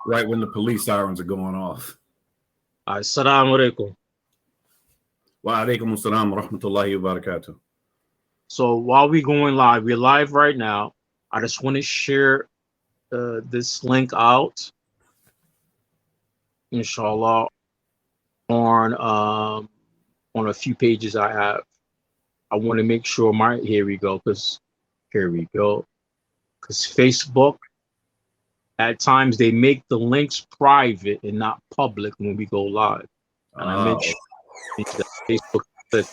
Right when the police sirens are going off. Assalamu alaikum. Wa alaikum assalam wa rahmatullahi wa barakatuh. So while we're we're live right now. I just want to share this link out, inshallah, on a few pages I have. I want to make sure here we go, because Facebook, at times they make the links private and not public when we go live. And I make sure that Facebook click.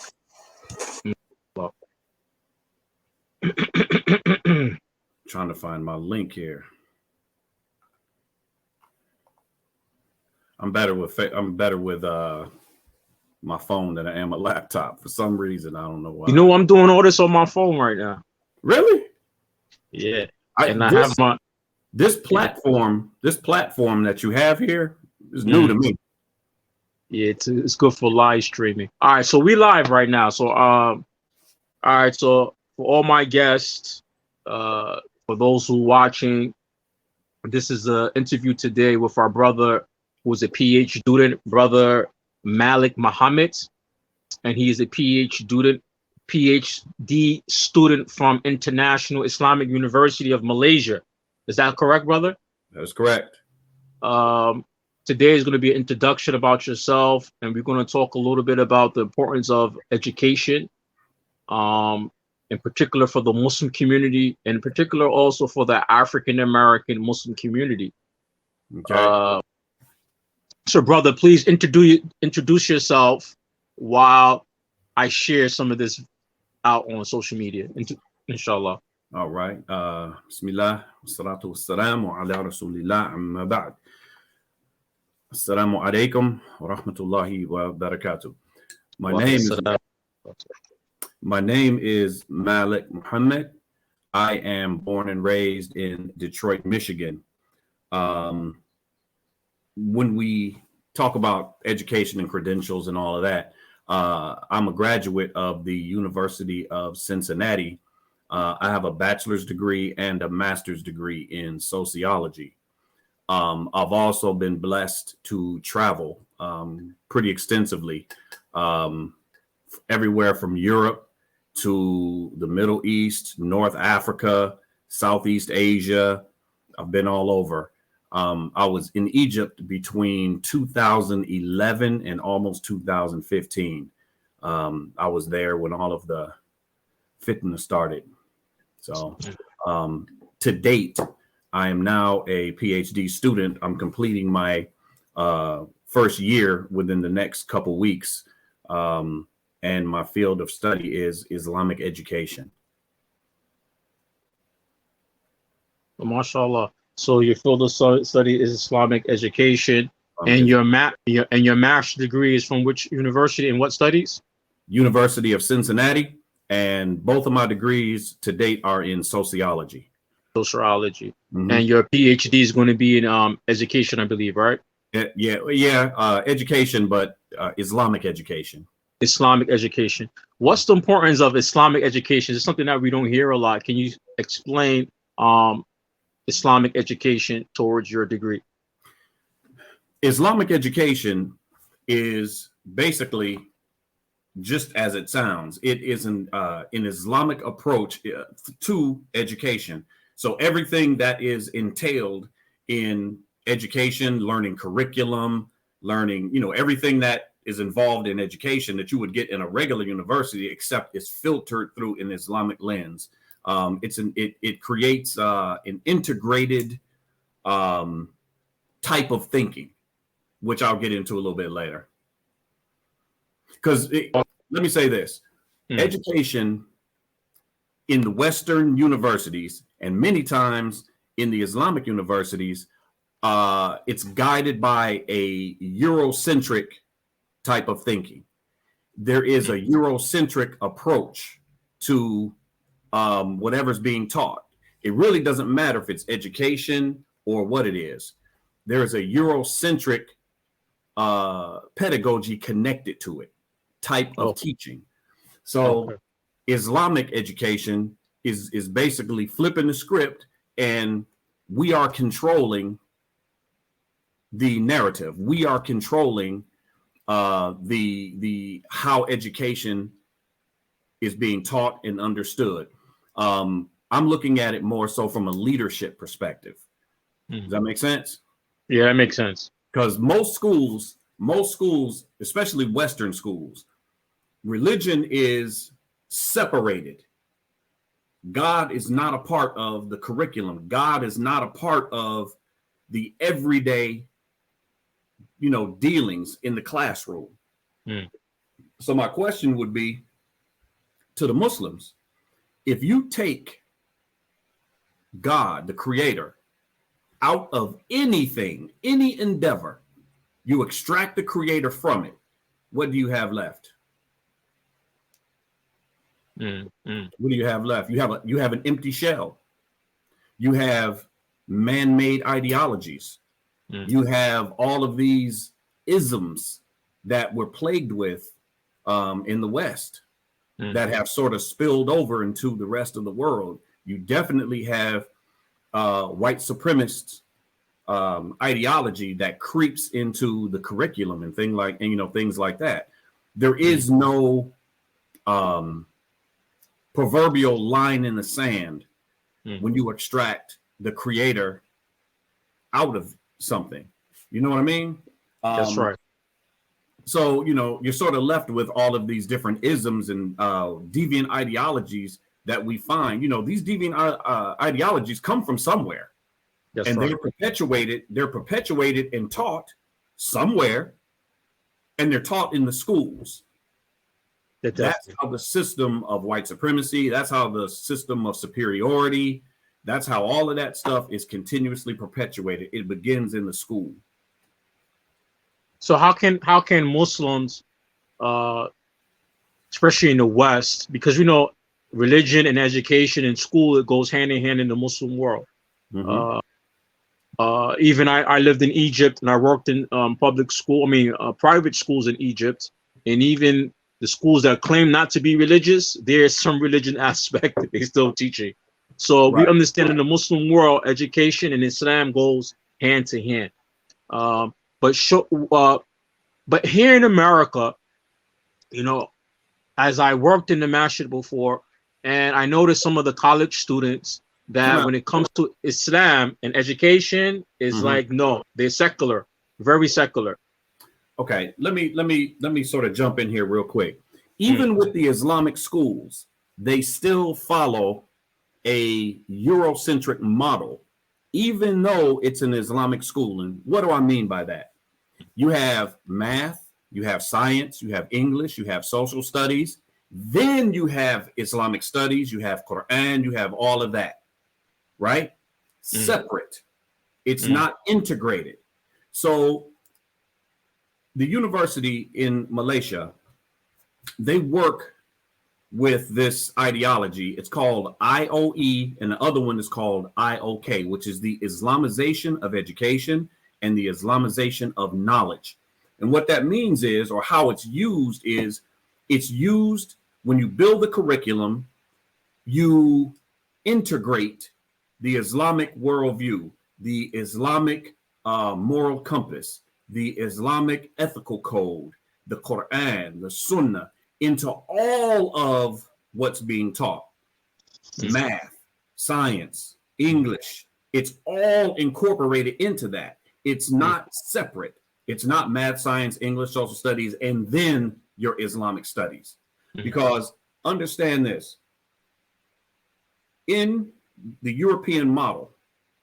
Trying to find my link here. I'm better with my phone than I am a laptop for some reason. I don't know why. You know, I'm doing all this on my phone right now. Really? Yeah. This platform that you have here is new to me. Yeah, it's good for live streaming. All right, so we live right now. So all right, so for all my guests, for those who are watching, this is an interview today with our brother who's a PhD student, brother Malik Muhammad, and he is a PhD student from International Islamic University of Malaysia. Is that correct, brother? That's correct. Today is going to be an introduction about yourself, and we're going to talk a little bit about the importance of education, in particular for the Muslim community, in particular also for the African American Muslim community. Okay. So, brother, please introduce yourself while I share some of this out on social media, inshallah. All right. Bismillah, wassalatu wassalamu ala rasulillah, amma ba'd. Assalamu alaikum wa rahmatullahi wa barakatuh. My name is Malik Muhammad. I am born and raised in Detroit, Michigan. When we talk about education and credentials and all of that, I'm a graduate of the University of Cincinnati. I have a bachelor's degree and a master's degree in sociology. I've also been blessed to travel pretty extensively, everywhere from Europe to the Middle East, North Africa, Southeast Asia. I've been all over. I was in Egypt between 2011 and almost 2015. I was there when all of the fitness started. So to date, I am now a PhD student. I'm completing my first year within the next couple weeks. And my field of study is Islamic education. MashaAllah. So your field of study is Islamic education, and your master's degree is from which university and what studies? University of Cincinnati, and both of my degrees to date are in sociology. Sociology. Mm-hmm. And your PhD is going to be in education, I believe, right? Yeah. Education, but Islamic education. Islamic education. What's the importance of Islamic education? It's something that we don't hear a lot. Can you explain Islamic education towards your degree? Islamic education is basically just as it sounds. It is an Islamic approach to education. So everything that is entailed in education, learning curriculum, learning, everything that is involved in education that you would get in a regular university, except it's filtered through an Islamic lens. It creates an integrated type of thinking, which I'll get into a little bit later. Because let me say this, education in the Western universities and many times in the Islamic universities, it's guided by a Eurocentric type of thinking. There is a Eurocentric approach to whatever's being taught. It really doesn't matter if it's education or what it is. There is a Eurocentric pedagogy connected to it, type of teaching. So Islamic education is basically flipping the script, and we are controlling the narrative. We are controlling the how education is being taught and understood. I'm looking at it more so from a leadership perspective. Does that make sense? Yeah, that makes sense. Because most schools, especially Western schools, religion is separated. God is not a part of the curriculum. God is not a part of the everyday, dealings in the classroom. So my question would be to the Muslims, if you take God, the creator, out of anything, any endeavor, you extract the creator from it, what do you have left? What do you have left? You have an empty shell. You have man-made ideologies. You have all of these isms that we're plagued with in the West that have sort of spilled over into the rest of the world. You definitely have white supremacist ideology that creeps into the curriculum and things like that. There is no proverbial line in the sand when you extract the creator out of something. You know what I mean? That's right. So, you're sort of left with all of these different isms and deviant ideologies that we find. These deviant ideologies come from somewhere. That's and right. they're perpetuated and taught somewhere, and they're taught in the schools. That's how the system of white supremacy, that's how the system of superiority, that's how all of that stuff is continuously perpetuated. It begins in the school. So how can Muslims, especially in the West, because religion and education and school, it goes hand in hand in the Muslim world. Even I lived in Egypt and I worked in public school. Private schools in Egypt, and even the schools that claim not to be religious, there's some religion aspect that they still teaching. So we understand in the Muslim world, education and Islam goes hand to hand. But here in America, as I worked in the masjid before, and I noticed some of the college students that when it comes to Islam and education, is like, no, they're secular, very secular. Okay, let me sort of jump in here real quick. Even with the Islamic schools, they still follow a Eurocentric model, even though it's an Islamic school. And what do I mean by that? You have math, you have science, you have English, you have social studies, then you have Islamic studies, you have Quran, you have all of that, right? Separate. It's not integrated. So the university in Malaysia, they work with this ideology. It's called IOE, and the other one is called IOK, which is the Islamization of education and the Islamization of knowledge. And what that means is, or how it's used is, it's used when you build the curriculum, you integrate the Islamic worldview, the Islamic moral compass, the Islamic ethical code, the Quran, the Sunnah, into all of what's being taught. Math, science, English, it's all incorporated into that. It's not separate. It's not math, science, English, social studies, and then your Islamic studies. Because understand this, in the European model,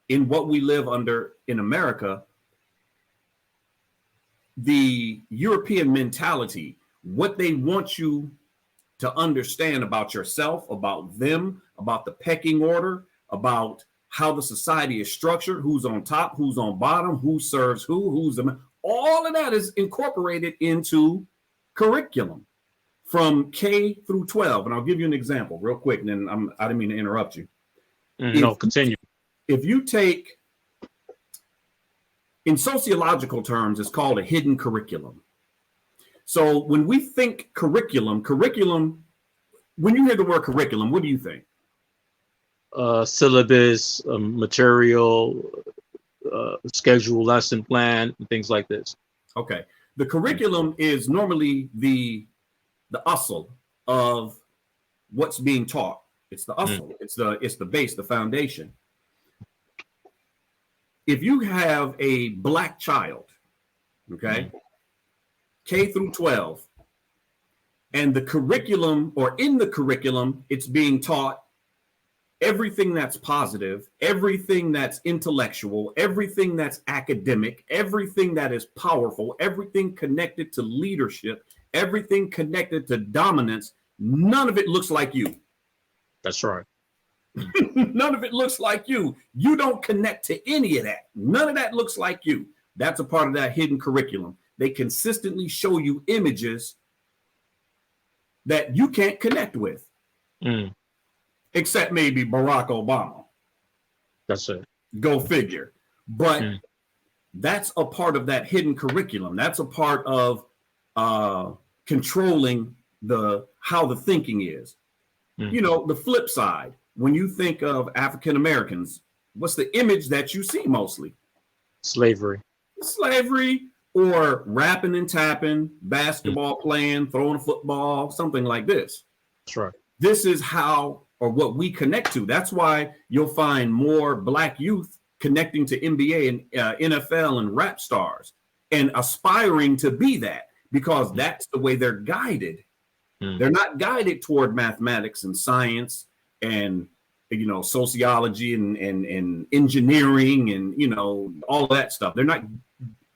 in what we live under in America, the European mentality, what they want you to understand about yourself, about them, about the pecking order, about how the society is structured, who's on top, who's on bottom, who serves who's all of that is incorporated into curriculum from K through 12. And I'll give you an example real quick, and then I didn't mean to interrupt you. No, continue. If you take, in sociological terms, it's called a hidden curriculum. So when we think curriculum, when you hear the word curriculum, what do you think? Syllabus, material, schedule, lesson plan, and things like this. Okay. The curriculum is normally the hustle of what's being taught. It's the hustle. It's the base, the foundation. If you have a black child, okay, K through 12, and the curriculum, or in the curriculum, it's being taught everything that's positive, everything that's intellectual, everything that's academic, everything that is powerful, everything connected to leadership, everything connected to dominance, none of it looks like you. That's right. None of it looks like you. You don't connect to any of that. None of that looks like you. That's a part of that hidden curriculum. They consistently show you images that you can't connect with, except maybe Barack Obama. That's it. Go figure. But that's a part of that hidden curriculum. That's a part of controlling how the thinking is. You know, the flip side, when you think of African Americans, what's the image that you see mostly? Slavery, or rapping and tapping, basketball playing, throwing a football, something like this. That's right. This is how, or what we connect to. That's why you'll find more black youth connecting to NBA and NFL and rap stars and aspiring to be that, because that's the way they're guided. They're not guided toward mathematics and science and, you know, sociology and engineering and, you know, all that stuff. They're not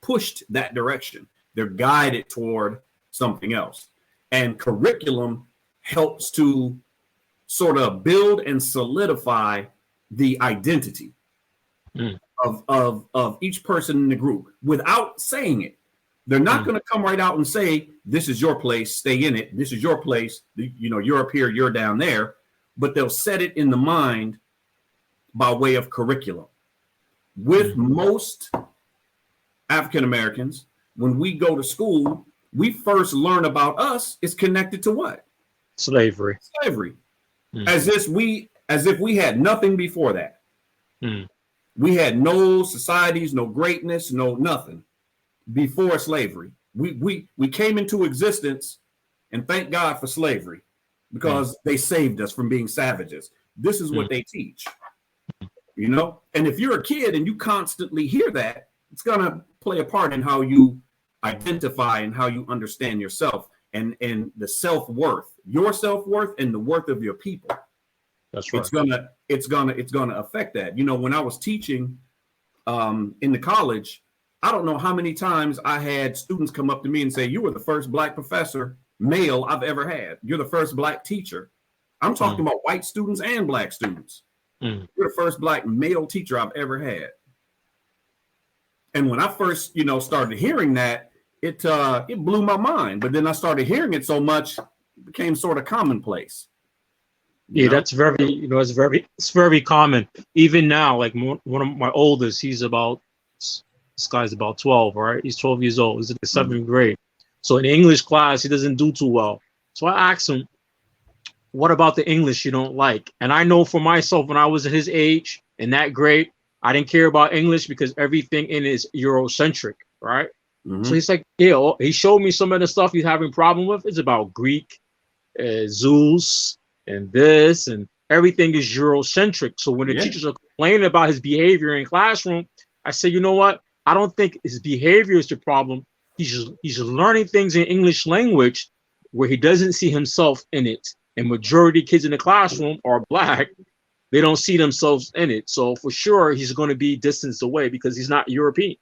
pushed that direction. They're guided toward something else. And curriculum helps to sort of build and solidify the identity of each person in the group without saying it. They're not going to come right out and say, this is your place, stay in it. This is your place. You know, you're up here, you're down there. But they'll set it in the mind by way of curriculum. With most African Americans, when we go to school, we first learn about us is connected to what? Slavery. As if we had nothing before that. We had no societies, no greatness, no nothing before slavery. We came into existence, and thank God for slavery, because they saved us from being savages. This is what they teach, you know? And if you're a kid and you constantly hear that, it's going to play a part in how you identify and how you understand yourself and the self-worth, your self-worth and the worth of your people. That's right. It's gonna affect that. You know, when I was teaching in the college, I don't know how many times I had students come up to me and say, you were the first black professor, male, I've ever had. You're the first black teacher. I'm talking about white students and black students. You're the first black male teacher I've ever had. And when I first, you know, started hearing that, it blew my mind. But then I started hearing it so much, it became sort of commonplace. Yeah, that's very, you know, it's very common. Even now, like one of my oldest, this guy's about 12, right? He's 12 years old. He's in the 7th grade. So in English class, he doesn't do too well. So I asked him, what about the English you don't like? And I know for myself, when I was at his age in that grade, I didn't care about English because everything in it is Eurocentric, right? So he's like, yeah, he showed me some of the stuff he's having problem with. It's about Greek, Zeus, and this, and everything is Eurocentric. So when the teachers are complaining about his behavior in classroom, I say, you know what? I don't think his behavior is the problem. He's learning things in English language where he doesn't see himself in it. And majority of kids in the classroom are black. They don't see themselves in it. So for sure, he's going to be distanced away because he's not European.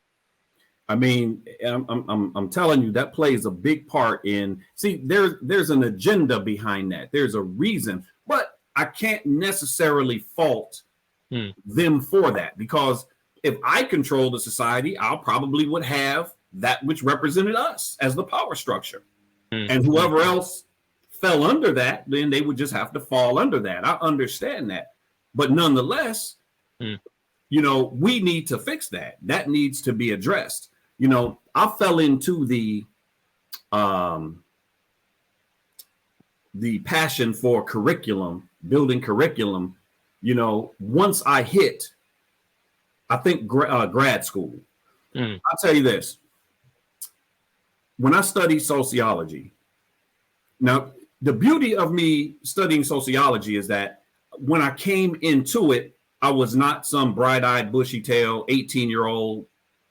I mean, I'm telling you, that plays a big part in, see, there's an agenda behind that. There's a reason, but I can't necessarily fault them for that, because if I control the society, I'll probably would have that which represented us as the power structure. And whoever else fell under that, then they would just have to fall under that. I understand that. But nonetheless, you know, we need to fix that. That needs to be addressed. You know, I fell into the passion for curriculum, building curriculum, you know, once I hit I think grad school. Mm. I'll tell you this. When I studied sociology, now the beauty of me studying sociology is that when I came into it, I was not some bright-eyed, bushy-tailed 18-year-old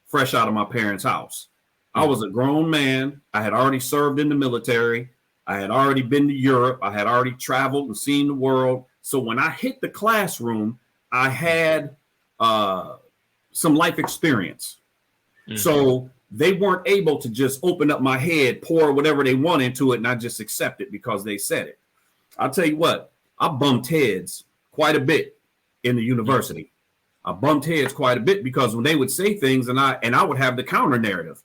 fresh out of my parents' house. I was a grown man. I had already served in the military. I had already been to Europe. I had already traveled and seen the world. So when I hit the classroom, I had some life experience. So they weren't able to just open up my head, pour whatever they want into it, and I just accept it because they said it. I'll tell you what, I bumped heads quite a bit in the university. I bumped heads quite a bit because when they would say things and I would have the counter narrative.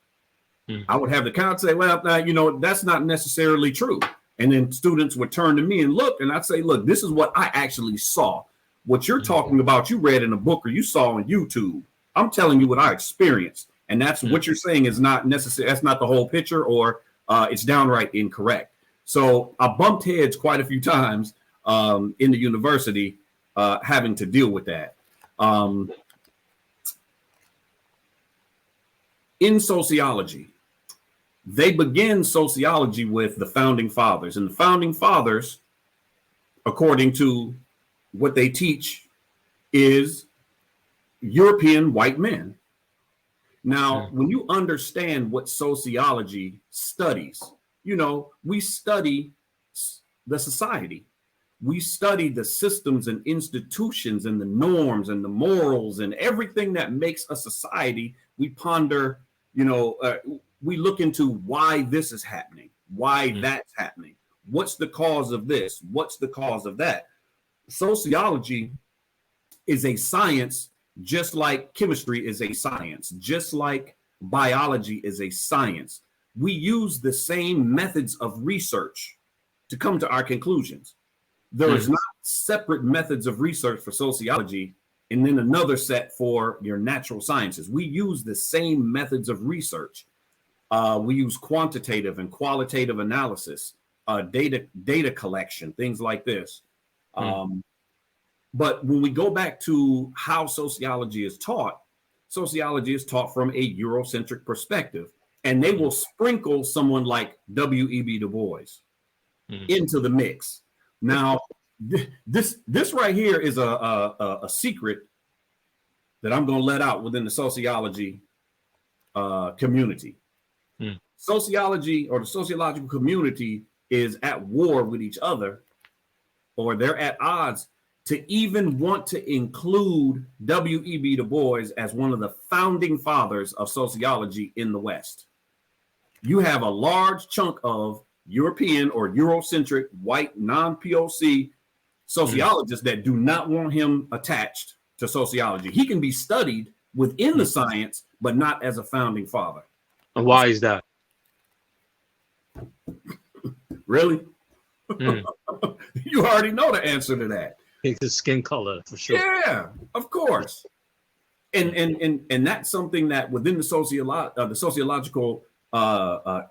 I would have the counter say, well, that's not necessarily true. And then students would turn to me and look, and I'd say, look, this is what I actually saw. What you're talking about, you read in a book or you saw on YouTube. I'm telling you what I experienced. And that's what you're saying is not necessary. That's not the whole picture, or it's downright incorrect. So I bumped heads quite a few times in the university having to deal with that. In sociology, they begin sociology with the founding fathers. And the founding fathers, according to what they teach, is European white men. Now, when you understand what sociology studies, we study the society. We study the systems and institutions and the norms and the morals and everything that makes a society. We ponder, we look into why this is happening, why that's happening. What's the cause of this? What's the cause of that? Sociology is a science, just like chemistry is a science, just like biology is a science. We use the same methods of research to come to our conclusions. There is not separate methods of research for sociology and then another set for your natural sciences. We use the same methods of research. We use quantitative and qualitative analysis, data collection, things like this. But when we go back to how sociology is taught from a Eurocentric perspective, and they will sprinkle someone like W.E.B. Du Bois into the mix. Now, this right here is a secret that I'm going to let out within the sociology community. Sociology, or the sociological community, is at war with each other, or they're at odds to even want to include W.E.B. Du Bois as one of the founding fathers of sociology in the West. You have a large chunk of European or Eurocentric white non-POC sociologists that do not want him attached to sociology. He can be studied within the science, but not as a founding father. And why is that? Really? You already know the answer to that. His skin color, for sure. Yeah, of course. And that's something that within the sociological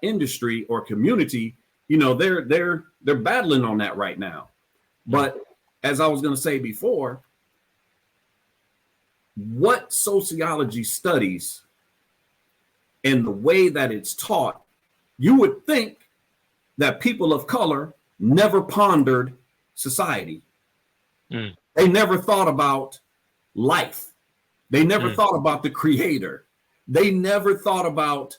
industry or community, they're battling on that right now. But as I was going to say before, what sociology studies and the way that it's taught, you would think that people of color never pondered society. They never thought about life. They never thought about the creator. They never thought about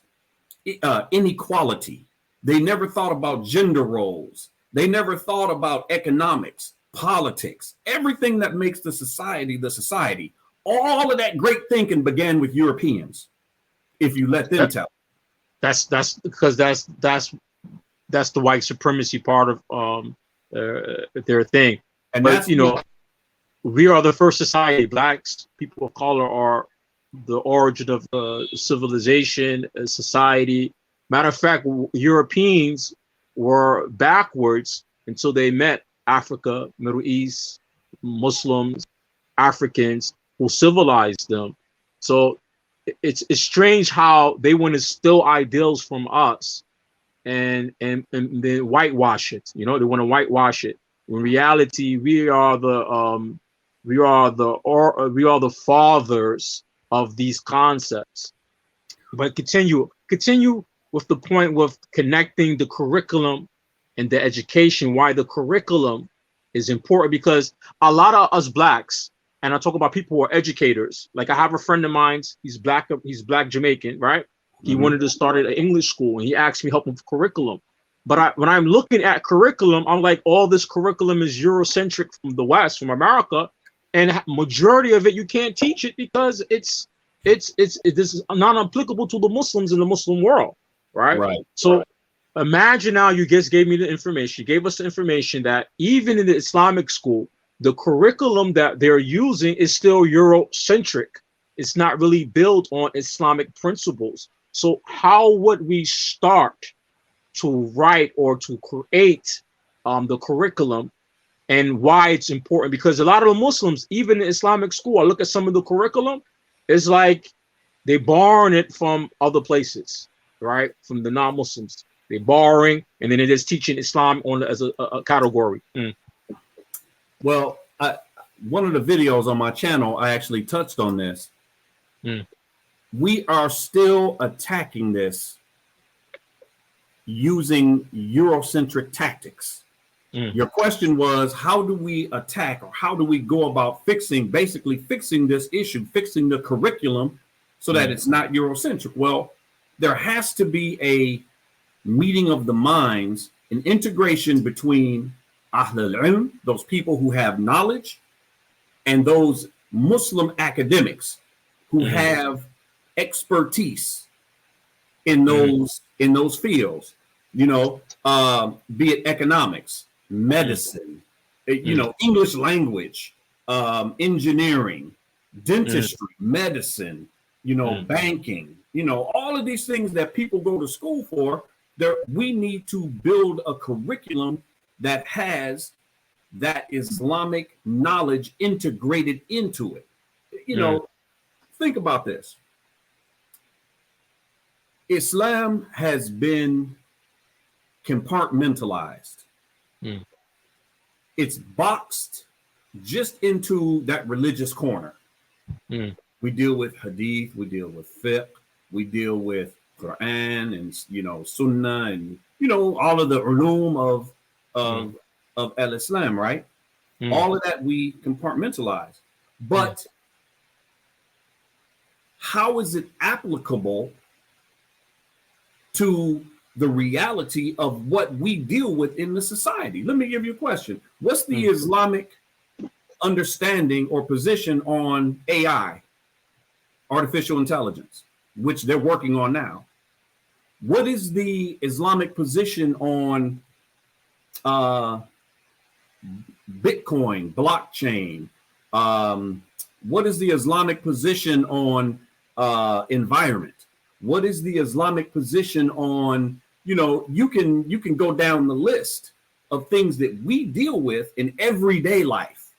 inequality. They never thought about gender roles. They never thought about economics, politics, everything that makes the society. All of that great thinking began with Europeans, if you let them tell. That's because that's the white supremacy part of their thing. And but we are the first society. Blacks, people of color, are the origin of civilization, society. Matter of fact, Europeans were backwards until they met Africa, Middle East, Muslims, Africans who civilized them. So it's strange how they want to steal ideals from us and then whitewash it. They want to whitewash it. In reality, we are the fathers of these concepts. But continue with the point with connecting the curriculum and the education, why the curriculum is important, because a lot of us blacks, and I talk about people who are educators. Like I have a friend of mine, he's black Jamaican, right? He wanted to start at an English school, and he asked me help him with curriculum. But when I'm looking at curriculum, I'm like, all this curriculum is Eurocentric from the West, from America, and majority of it you can't teach it because this is non-applicable to the Muslims in the Muslim world, right? Right. So imagine now you just gave me the information, you gave us the information that even in the Islamic school, the curriculum that they're using is still Eurocentric. It's not really built on Islamic principles. So how would we start to write or to create the curriculum, and why it's important? Because a lot of the Muslims, even in Islamic school, I look at some of the curriculum, it's like they borrowing it from other places, right? From the non-Muslims. They're borrowing, and then they're just teaching Islam on as a category. Well, one of the videos on my channel, I actually touched on this. We are still attacking this using Eurocentric tactics. Your question was, how do we attack, or how do we go about basically fixing this issue, fixing the curriculum so that it's not Eurocentric? Well, there has to be a meeting of the minds, an integration between IIUM, those people who have knowledge, and those Muslim academics who have expertise in those fields, you know, be it economics, medicine, you know, English language, engineering, dentistry, medicine, you know, banking, you know, all of these things that people go to school for. We need to build a curriculum that has that Islamic knowledge integrated into it. You know, think about this. Islam has been compartmentalized. It's boxed just into that religious corner. We deal with hadith, we deal with fiqh, we deal with Quran and, you know, Sunnah, and, you know, all of the ulum of al-Islam, right? All of that we compartmentalize. But how is it applicable to the reality of what we deal with in the society? Let me give you a question. What's the Islamic understanding or position on AI, artificial intelligence, which they're working on now? What is the Islamic position on Bitcoin, blockchain? What is the Islamic position on environment? What is the Islamic position on, you know, you can go down the list of things that we deal with in everyday life,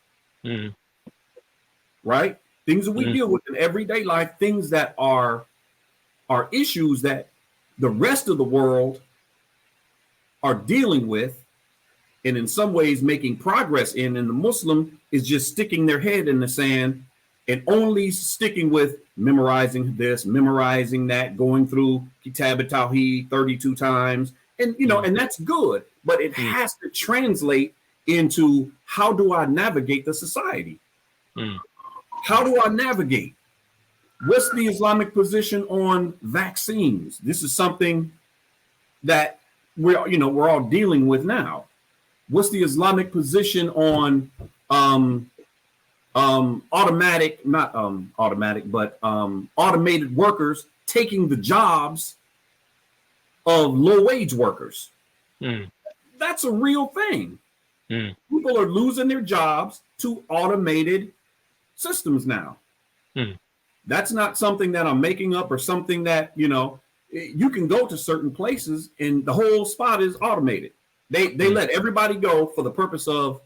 right? Things that we deal with in everyday life, things that are issues that the rest of the world are dealing with, and in some ways making progress in, and the Muslim is just sticking their head in the sand and only sticking with memorizing this, memorizing that, going through Kitab al-Tawheed 32 times. And, you know, and that's good, but it has to translate into, how do I navigate the society? How do I navigate? What's the Islamic position on vaccines? This is something that we're all dealing with now. What's the Islamic position on automated workers taking the jobs of low-wage workers? That's a real thing. People are losing their jobs to automated systems now. That's not something that I'm making up, or something that, you know, you can go to certain places and the whole spot is automated. They let everybody go for the purpose of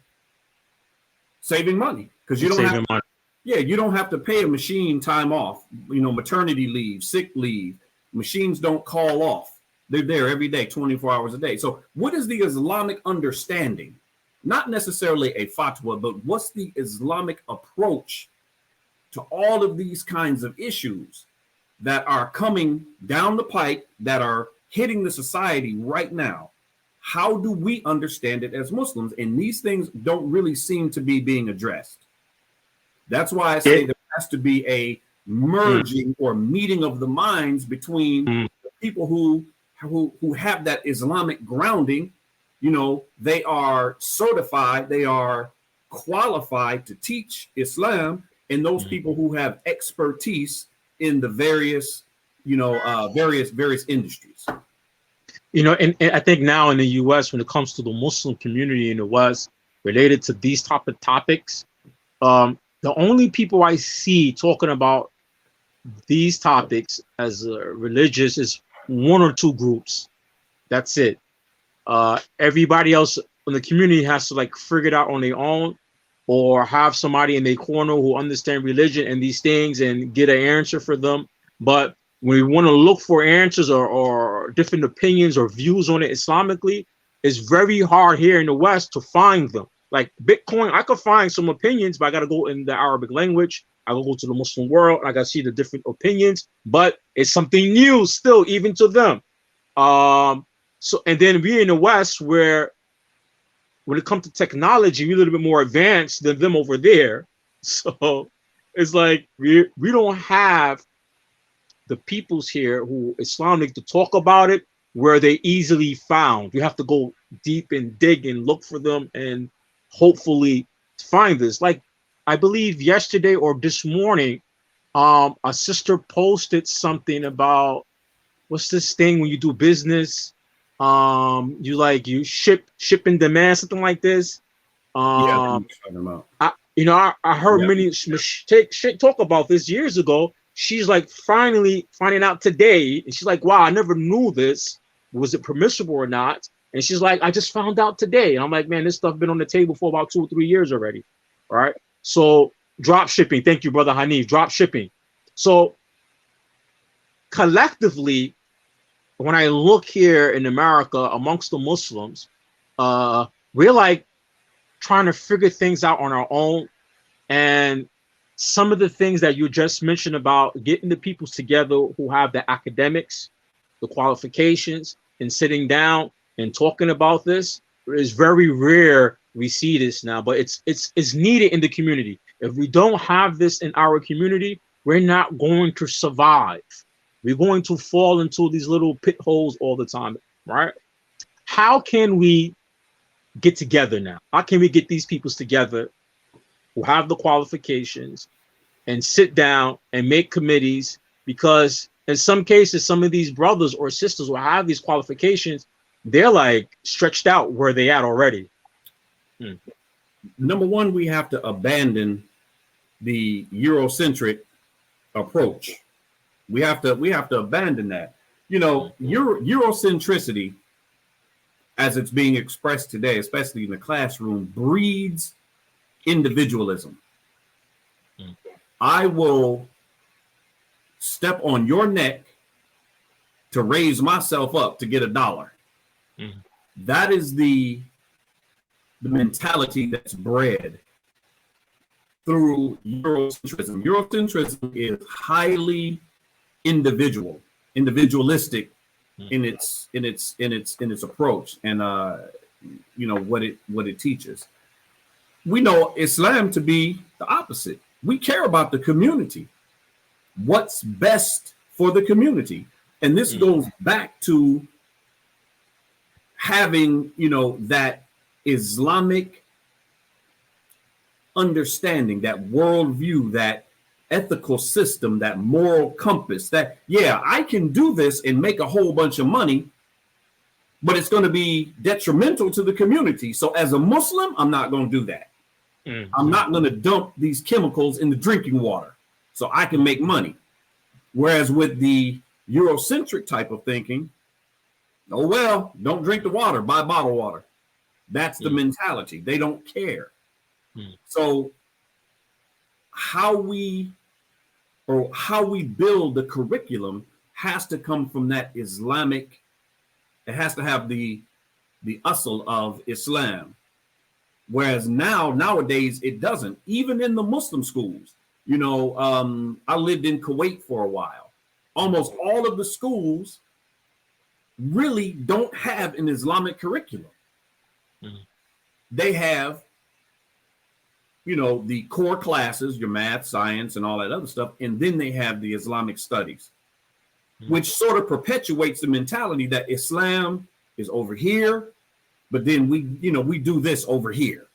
saving money, because you don't have to pay a machine time off, you know, maternity leave, sick leave. Machines don't call off. They're there every day, 24 hours a day. So what is the Islamic understanding? Not necessarily a fatwa, but what's the Islamic approach to all of these kinds of issues that are coming down the pike, that are hitting the society right now, how do we understand it as Muslims? And these things don't really seem to be being addressed. That's why I say there has to be a merging or meeting of the minds between the people who have that Islamic grounding. You know, they are certified, they are qualified to teach Islam, and those people who have expertise in the various, you know, various industries. You know, and I think now in the U.S., when it comes to the Muslim community in the West related to these type of topics, the only people I see talking about these topics as religious is one or two groups. That's it. Everybody else in the community has to like figure it out on their own, or have somebody in their corner who understand religion and these things and get an answer for them. But when we want to look for answers or different opinions or views on it Islamically, it's very hard here in the West to find them. Like Bitcoin, I could find some opinions, but I got to go in the Arabic language. I will go to the Muslim world. I got to see the different opinions, but it's something new still, even to them. So, and then we in the West, where when it comes to technology, we're a little bit more advanced than them over there. So it's like we don't have the peoples here who Islamic to talk about it where they easily found. You have to go deep and dig and look for them and hopefully find this. Like I believe yesterday or this morning, a sister posted something about what's this thing when you do business, you ship and demand, something like this. I heard many talk about this years ago. She's like finally finding out today, and she's like, wow, I never knew this. Was it permissible or not? And she's like, I just found out today. And I'm like, man, this stuff been on the table for about 2 or 3 years already. All right. So drop shipping. Thank you, brother Hanif. Drop shipping. So collectively, when I look here in America amongst the Muslims, we're like trying to figure things out on our own. And some of the things that you just mentioned about getting the people together who have the academics, the qualifications, and sitting down and talking about this is very rare. We see this now, but it's needed in the community. If we don't have this in our community, we're not going to survive. We're going to fall into these little pit holes all the time, right? How can we get together now? How can we get these peoples together who have the qualifications and sit down and make committees? Because in some cases, some of these brothers or sisters who have these qualifications, they're like stretched out where they at already. Number one, we have to abandon the Eurocentric approach. We have to abandon that. You know, Eurocentricity, as it's being expressed today, especially in the classroom, breeds individualism. I will step on your neck to raise myself up to get $1. That is the mentality that's bred through Eurocentrism. Eurocentrism is highly individualistic in its approach, and what it teaches. We know Islam to be the opposite. We care about the community. What's best for the community? And this goes back to having, that Islamic understanding, that worldview, that ethical system, that moral compass, that, yeah, I can do this and make a whole bunch of money, but it's going to be detrimental to the community. So as a Muslim, I'm not going to do that. I'm not going to dump these chemicals in the drinking water so I can make money. Whereas with the Eurocentric type of thinking, oh, well, don't drink the water, buy bottled water. That's the mentality. They don't care. So how we build the curriculum has to come from that Islamic. It has to have the asl of Islam. Whereas nowadays it doesn't. Even in the Muslim schools, I lived in Kuwait for a while. Almost all of the schools really don't have an Islamic curriculum. Mm-hmm. They have, the core classes, your math, science, and all that other stuff. And then they have the Islamic studies, which sort of perpetuates the mentality that Islam is over here, but then we do this over here.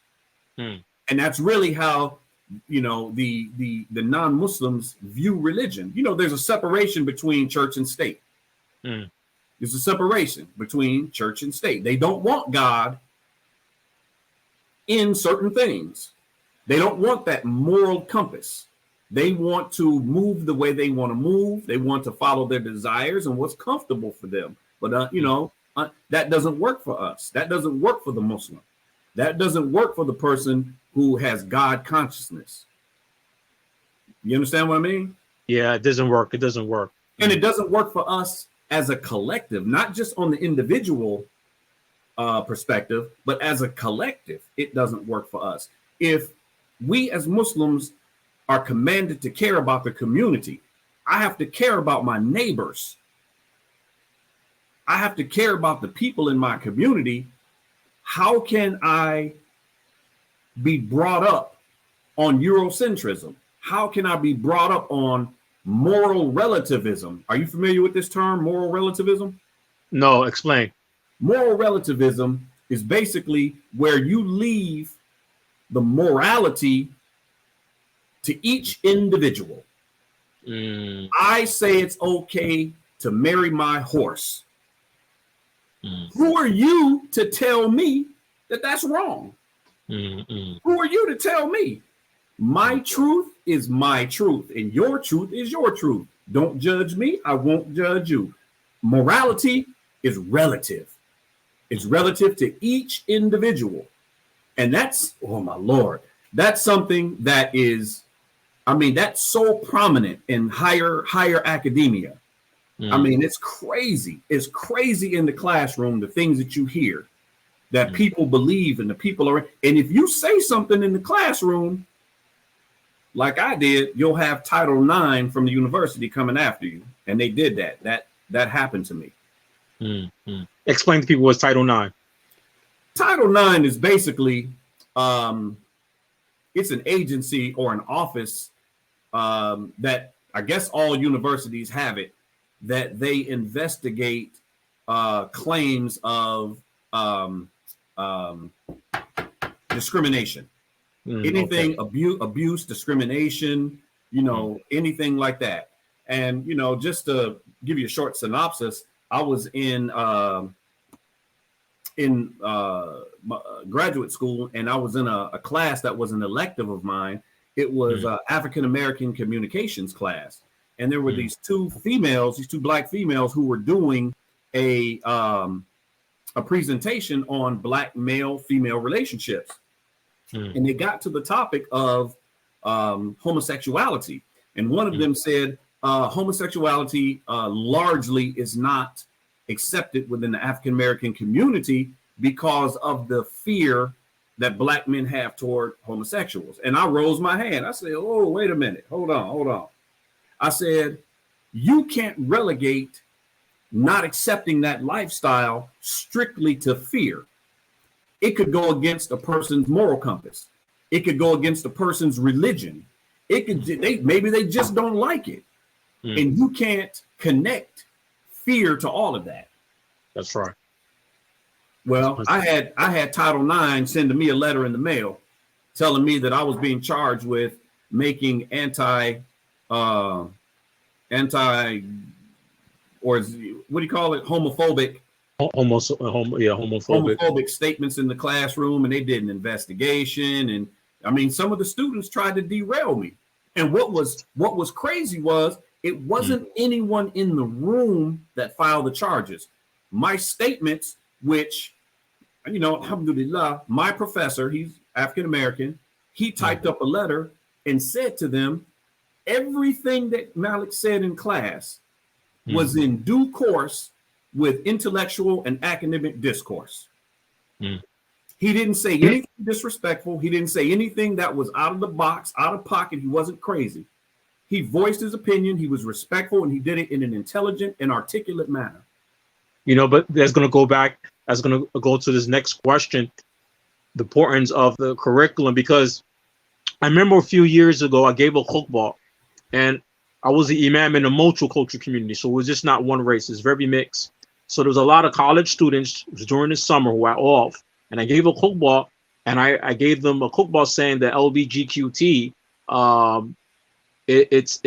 And that's really how, the non-Muslims view religion. There's a separation between church and state. There's a separation between church and state. They don't want God in certain things. They don't want that moral compass. They want to move the way they want to move. They want to follow their desires and what's comfortable for them. But, that doesn't work for us. That doesn't work for the Muslim. That doesn't work for the person who has God consciousness. You understand what I mean? Yeah, it doesn't work. It doesn't work. And it doesn't work for us as a collective, not just on the individual perspective, but as a collective, it doesn't work for us. If we as Muslims are commanded to care about the community, I have to care about my neighbors. I have to care about the people in my community. How can I be brought up on Eurocentrism? How can I be brought up on moral relativism? Are you familiar with this term, moral relativism? No, explain. Moral relativism is basically where you leave the morality to each individual. I say it's okay to marry my horse. Who are you to tell me that that's wrong? Who are you to tell me? My truth is my truth, and your truth is your truth. Don't judge me. I won't judge you. Morality is relative. It's relative to each individual. And that's, oh my Lord, that's something that is, that's so prominent in higher academia. It's crazy. It's crazy in the classroom, the things that you hear that people believe and the people are. And if you say something in the classroom, like I did, you'll have Title IX from the university coming after you. And they did that. That happened to me. Explain to people what's Title IX. Title IX is basically, it's an agency or an office that I guess all universities have it, that they investigate claims of discrimination, anything, abuse, discrimination, anything like that. And, just to give you a short synopsis, I was in graduate school, and I was in a class that was an elective of mine. It was African-American communications class. And there were these two Black females who were doing a presentation on Black male-female relationships. And they got to the topic of homosexuality. And one of them said, homosexuality largely is not accepted within the African-American community because of the fear that Black men have toward homosexuals. And I rose my hand. I said, oh, wait a minute. Hold on. I said, you can't relegate not accepting that lifestyle strictly to fear. It could go against a person's moral compass. It could go against a person's religion. Maybe they just don't like it. And you can't connect fear to all of that. That's right. Well, I had Title IX sending me a letter in the mail telling me that I was being charged with making homophobic homophobic statements in the classroom. And they did an investigation, and some of the students tried to derail me. And what was crazy was it wasn't anyone in the room that filed the charges. My statements, which, alhamdulillah, my professor, he's African-American, he typed up a letter and said to them, everything that Malik said in class was in due course with intellectual and academic discourse. He didn't say anything disrespectful. He didn't say anything that was out of the box, out of pocket. He wasn't crazy. He voiced his opinion. He was respectful, and he did it in an intelligent and articulate manner. But that's going to go back. That's going to go to this next question, the importance of the curriculum, because I remember a few years ago, I gave a khutbah, and I was the imam in the multicultural community. So it was just not one race. It's very mixed. So there was a lot of college students during the summer who were off, and I gave a khutbah, and I gave them a khutbah saying that LBGQT, it's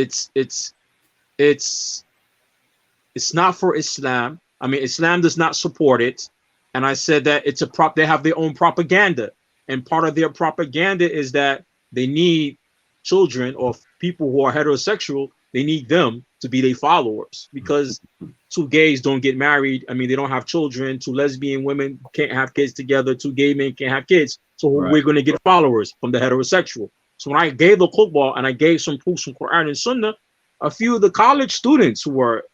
not for Islam. I mean, Islam does not support it. And I said that they have their own propaganda. And part of their propaganda is that they need children or people who are heterosexual, they need them to be their followers, because two gays don't get married. I mean, they don't have children. Two lesbian women can't have kids together. Two gay men can't have kids. So we're going to get followers from the heterosexual. So when I gave the khutbah and I gave some proofs from Quran and Sunnah, a few of the college students who were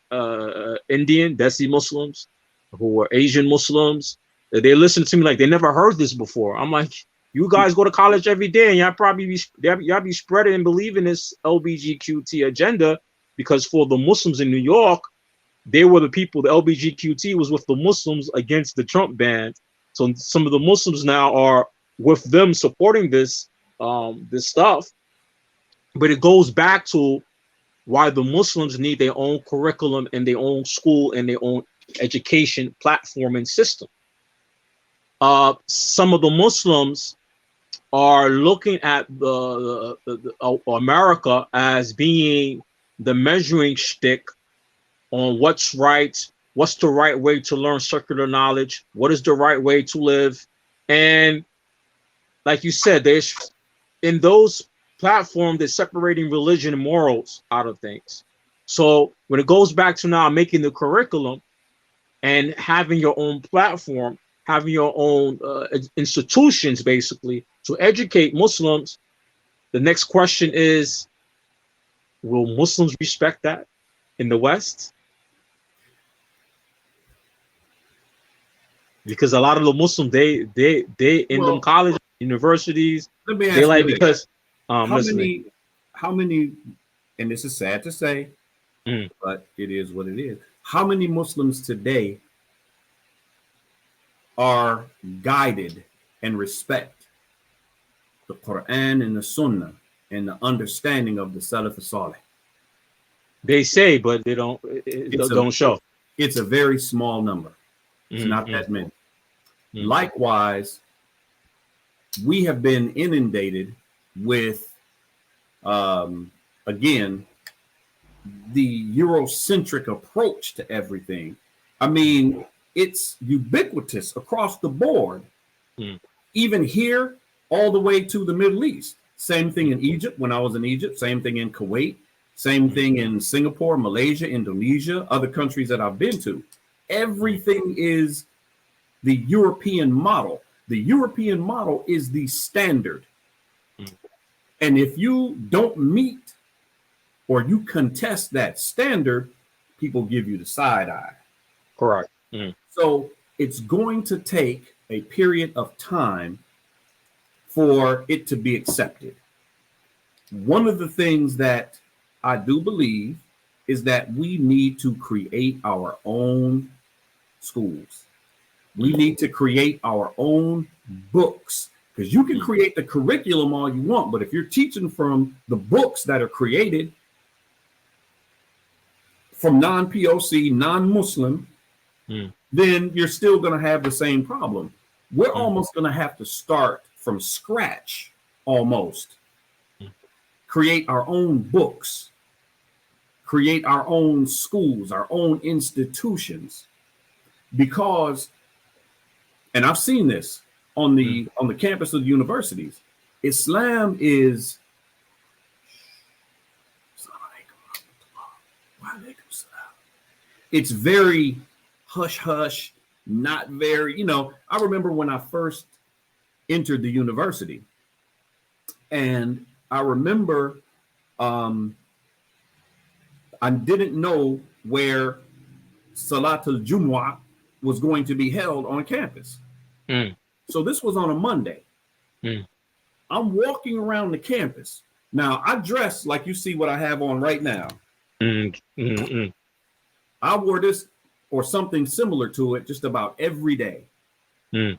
Indian, Desi Muslims, who were Asian Muslims, they listened to me like they never heard this before. I'm like, you guys go to college every day, and y'all be spreading and believing this LBGQT agenda, because for the Muslims in New York, they were the people. The LBGQT was with the Muslims against the Trump ban. So some of the Muslims now are with them supporting this stuff. But it goes back to why the Muslims need their own curriculum and their own school and their own education platform and system. Some of the Muslims are looking at the America as being the measuring stick on what's right, what's the right way to learn secular knowledge, what is the right way to live. And like you said, there's in those platforms, they're separating religion and morals out of things. So when it goes back to now making the curriculum and having your own platform, having your own institutions, basically, to educate Muslims, the next question is, will Muslims respect that in the West? Because a lot of the Muslims, they in them college, universities, let me ask they like you because how many, and this is sad to say, but it is what it is. How many Muslims today are guided and respect the Quran and the Sunnah and the understanding of the Salaf Salih? They say, but they don't show. It's a very small number. It's not that many. Likewise, we have been inundated with, again, the Eurocentric approach to everything. I mean, it's ubiquitous across the board, even here, all the way to the Middle East. Same thing in Egypt when I was in Egypt, same thing in Kuwait, same thing in Singapore, Malaysia, Indonesia, other countries that I've been to. Everything is the European model. The European model is the standard. And if you don't meet or you contest that standard, people give you the side eye. Correct. So it's going to take a period of time for it to be accepted. One of the things that I do believe is that we need to create our own schools. We need to create our own books, because you can create the curriculum all you want, but if you're teaching from the books that are created from non-POC, non-Muslim, then you're still going to have the same problem. We're almost going to have to start from scratch, almost. Create our own books, create our own schools, our own institutions, because, and I've seen this on the campus of the universities, Islam is it's very hush hush, not very, I remember when I first entered the university, and I remember I didn't know where Salatul Jumu'ah was going to be held on campus. So this was on a Monday. Mm. I'm walking around the campus. Now I dress like you see what I have on right now. I wore this or something similar to it just about every day. I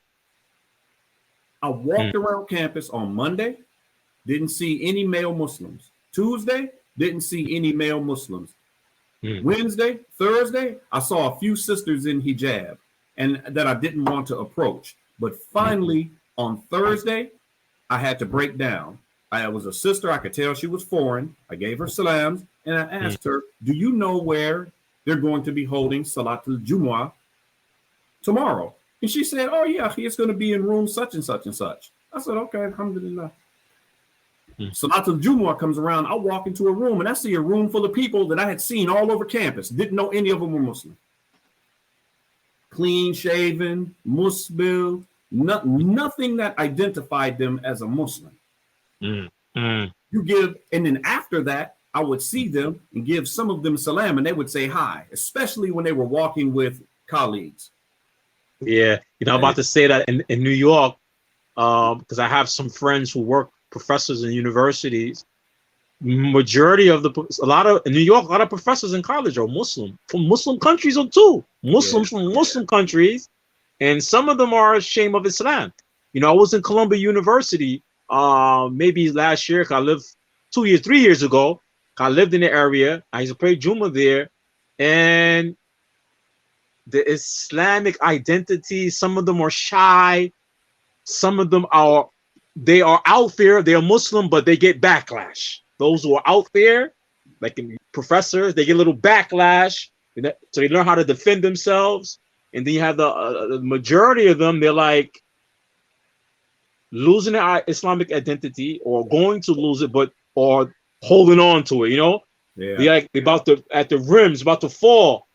walked around campus on Monday, didn't see any male Muslims. Tuesday, didn't see any male Muslims. Wednesday, Thursday, I saw a few sisters in hijab and that I didn't want to approach. But finally, on Thursday, I had to break down. I was a sister. I could tell she was foreign. I gave her salams and I asked her, do you know where they're going to be holding Salatul Jumu'ah tomorrow? And she said, oh, yeah, it's going to be in room such and such and such. I said, okay, alhamdulillah. Salatul Jumu'ah comes around. I walk into a room and I see a room full of people that I had seen all over campus. Didn't know any of them were Muslim. Clean shaven, musbil, nothing that identified them as a Muslim. You give, and then after that, I would see them and give some of them salam and they would say hi, especially when they were walking with colleagues. Yeah, I'm about to say that in New York, because I have some friends who work professors in universities. Majority of in New York, a lot of professors in college are Muslim from Muslim countries or too. Muslims from Muslim countries, and some of them are ashamed of Islam. I was in Columbia University maybe last year. I lived 3 years ago. I lived in the area. I used to pray Jummah there, and the Islamic identity, some of them are shy, some of them are out there, they are Muslim, but they get backlash. Those who are out there, like professors, they get a little backlash, so they learn how to defend themselves. And then you have the majority of them, they're like losing their Islamic identity or going to lose it, or holding on to it, They're like about at the rims, about to fall,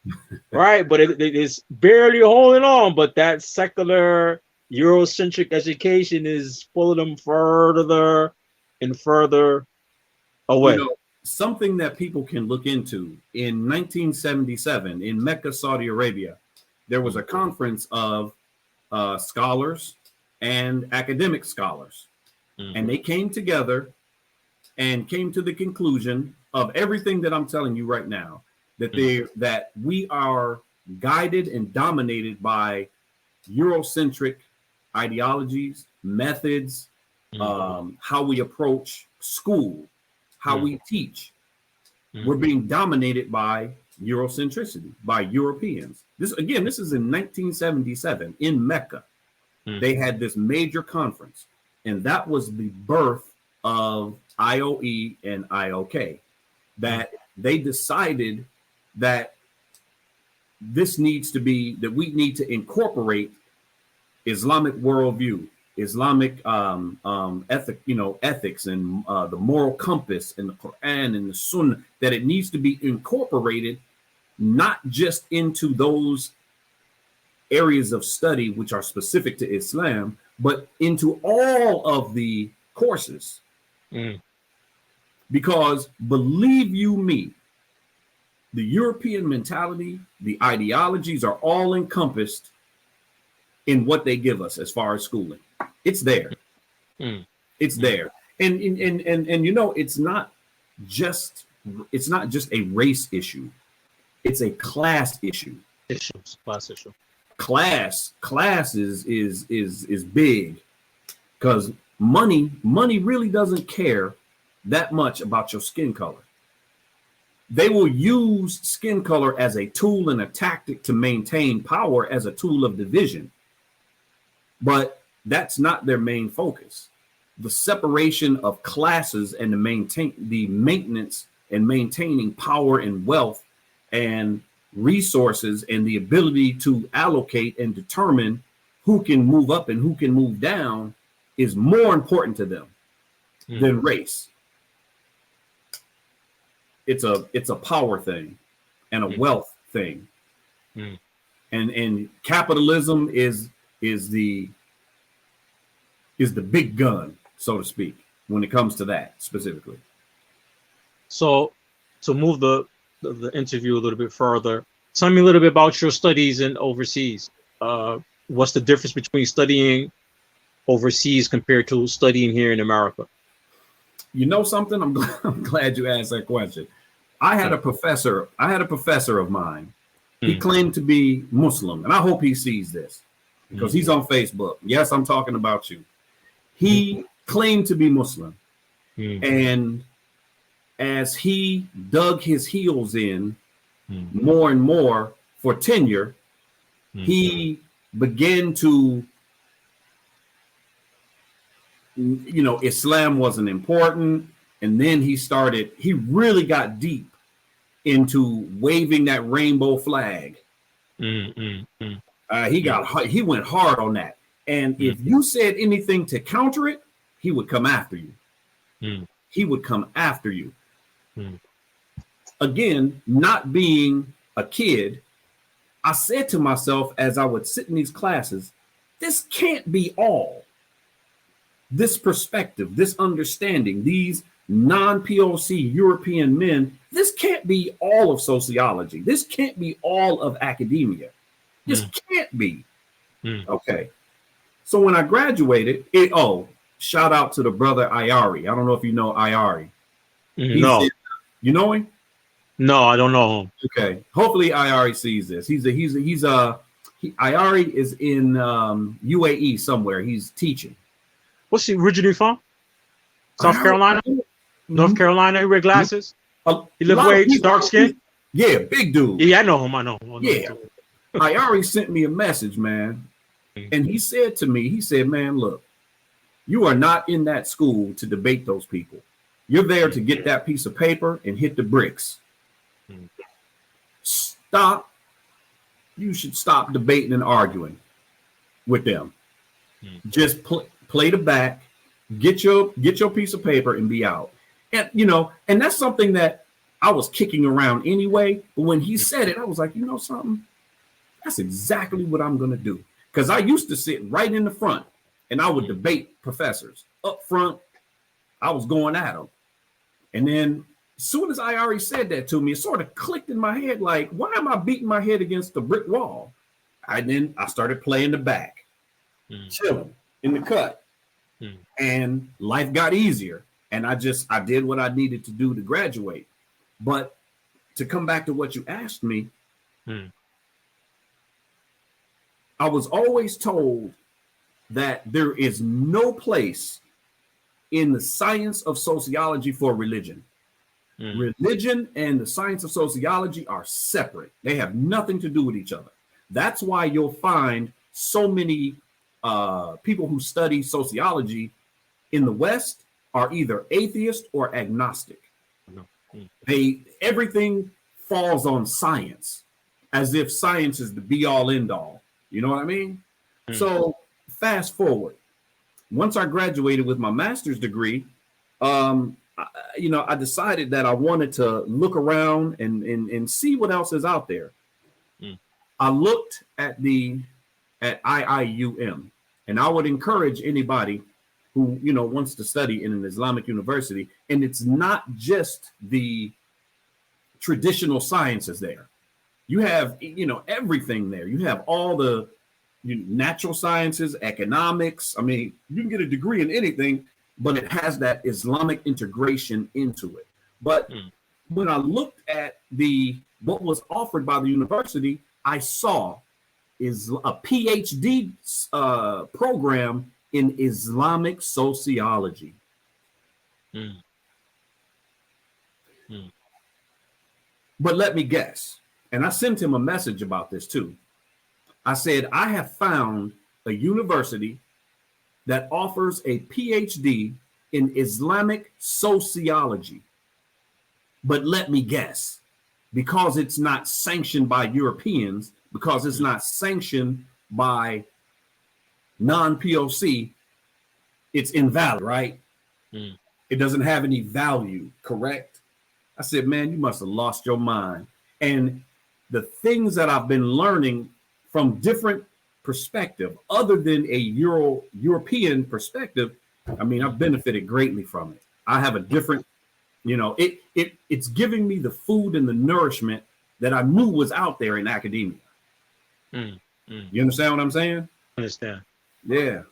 right? But it's barely holding on. But that secular Eurocentric education is pulling them further and further away. Something that people can look into. In 1977, in Mecca, Saudi Arabia, there was a conference of scholars and academic scholars, and they came together and came to the conclusion of everything that I'm telling you right now, that we are guided and dominated by Eurocentric ideologies, methods, how we approach school, how we teach. We're being dominated by Eurocentricity, by Europeans. This is in 1977 in Mecca. They had this major conference, and that was the birth of IOE and IOK, that they decided that we need to incorporate Islamic worldview, Islamic ethics, and the moral compass, and the Quran and the Sunnah, that it needs to be incorporated not just into those areas of study which are specific to Islam, but into all of the courses. Because believe you me, the European mentality, the ideologies are all encompassed in what they give us as far as schooling. It's there. It's there. And it's not just a race issue. It's a class issue. Class issue. Class is big, because money really doesn't care that much about your skin color. They will use skin color as a tool and a tactic to maintain power, as a tool of division. But that's not their main focus. The separation of classes and the maintenance and maintaining power and wealth and resources and the ability to allocate and determine who can move up and who can move down is more important to them than race. It's a power thing and a wealth thing. And capitalism is the big gun, so to speak, when it comes to that specifically. So to move the interview a little bit further, tell me a little bit about your studies in overseas. What's the difference between studying overseas compared to studying here in America? You know something? I'm glad you asked that question. I had a professor of mine. He claimed to be Muslim, and I hope he sees this because he's on Facebook. Yes, I'm talking about you. He claimed to be Muslim, and as he dug his heels in more and more for tenure, he began to, Islam wasn't important. And then he really got deep into waving that rainbow flag. He went hard on that. And if you said anything to counter it, he would come after you. He would come after you. Again, not being a kid, I said to myself as I would sit in these classes, this can't be all. This perspective, this understanding, these non-POC European men, this can't be all of sociology. This can't be all of academia. This can't be. Okay. So when I graduated, shout out to the brother Iari. I don't know if you know Iari. No. You know him? No, I don't know him. Okay. Hopefully Iari sees this. Iari is in UAE somewhere. He's teaching. What's he originally from? South Carolina? North Carolina? He wear glasses? He live way dark skin? Yeah, big dude. Yeah, I know him. Yeah. Iari sent me a message, man. And he said to me, man, look, you are not in that school to debate those people. You're there to get that piece of paper and hit the bricks. Stop. You should stop debating and arguing with them. Just play the back, get your piece of paper and be out. And and that's something that I was kicking around anyway. But when he said it, I was like, you know something? That's exactly what I'm gonna do. Because I used to sit right in the front and I would debate professors up front. I was going at them. And then as soon as I already said that to me, it sort of clicked in my head, like, why am I beating my head against the brick wall? Then I started playing the back, chilling in the cut. And life got easier. And I did what I needed to do to graduate. But to come back to what you asked me, I was always told that there is no place in the science of sociology for religion. Religion and the science of sociology are separate. They have nothing to do with each other. That's why you'll find so many people who study sociology in the West are either atheist or agnostic. Everything falls on science, as if science is the be all end all. You know what I mean? So fast forward. Once I graduated with my master's degree, I decided that I wanted to look around and see what else is out there. I looked at IIUM, and I would encourage anybody who wants to study in an Islamic university, and it's not just the traditional sciences there. You have everything there. You have all the natural sciences, economics. I mean, you can get a degree in anything, but it has that Islamic integration into it. But when I looked at what was offered by the university, I saw is a Ph.D. program in Islamic sociology. But let me guess. And I sent him a message about this too. I said, I have found a university that offers a PhD in Islamic sociology. But let me guess, because it's not sanctioned by Europeans, because it's not sanctioned by non-POC, it's invalid, right? It doesn't have any value, correct? I said, man, you must have lost your mind. And the things that I've been learning from different perspective, other than a European perspective, I mean, I've benefited greatly from it. I have a different, it's giving me the food and the nourishment that I knew was out there in academia. You understand what I'm saying? I understand. Yeah.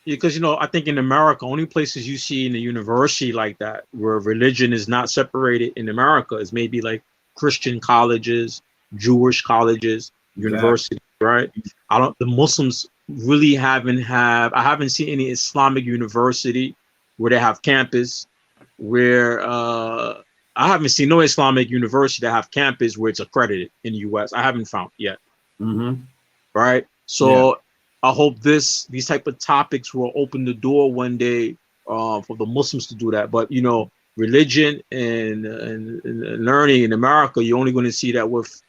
because I think in America, only places you see in the university like that where religion is not separated in America is maybe like Christian colleges, Jewish colleges, Exactly. universities, right? The Muslims really I haven't seen any Islamic university where they have campus where I haven't seen no Islamic university that have campus where it's accredited in the US. I haven't found yet. Mm-hmm. Right. Yeah. So I hope these type of topics will open the door one day for the Muslims to do that. But religion and learning in America, you're only going to see that with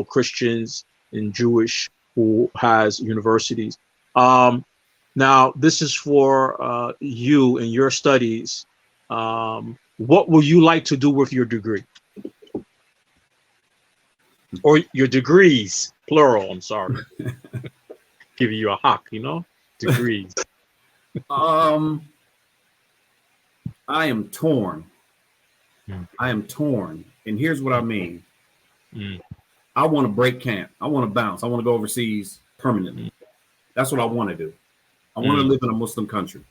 Christians and Jewish who has universities. Now this is for you and your studies. What would you like to do with your degree? Or your degrees, plural, I'm sorry. Giving you a hawk, degrees. I am torn. I am torn. And here's what I mean. I want to break camp. I want to bounce. I want to go overseas permanently. That's what I want to do. I want to live in a Muslim country.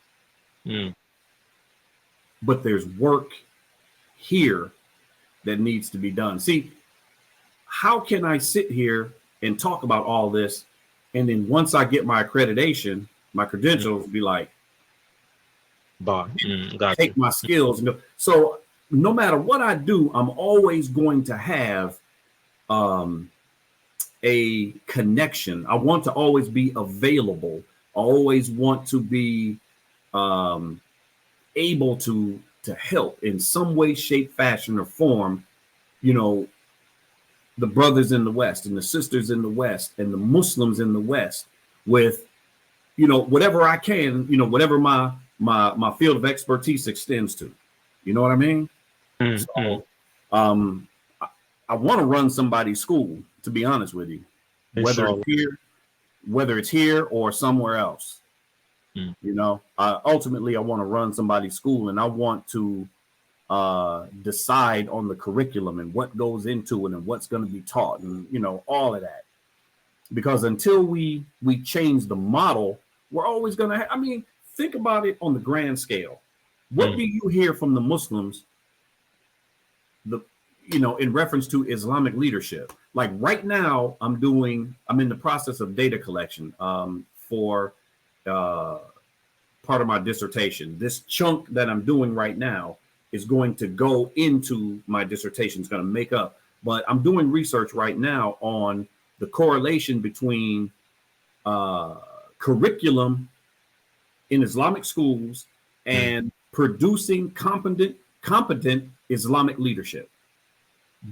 But there's work here that needs to be done. See, how can I sit here and talk about all this, and then once I get my accreditation, my credentials, be like, take my skills and go. So no matter what I do, I'm always going to have a connection. I want to always be available. I always want to be able to help in some way, shape, fashion, or form, the brothers in the West and the sisters in the West and the Muslims in the West with, whatever I can, whatever my field of expertise extends to. You know what I mean? So, I want to run somebody's school, to be honest with you, whether it's here or somewhere else. Ultimately, I want to run somebody's school, and I want to decide on the curriculum and what goes into it and what's going to be taught and all of that. Because until we change the model, we're always going to think about it on the grand scale. What do you hear from the Muslims in reference to Islamic leadership? Like right now, I'm in the process of data collection for part of my dissertation. This chunk that I'm doing right now is going to go into my dissertation. It's going to make up, but I'm doing research right now on the correlation between curriculum in Islamic schools and producing competent Islamic leadership.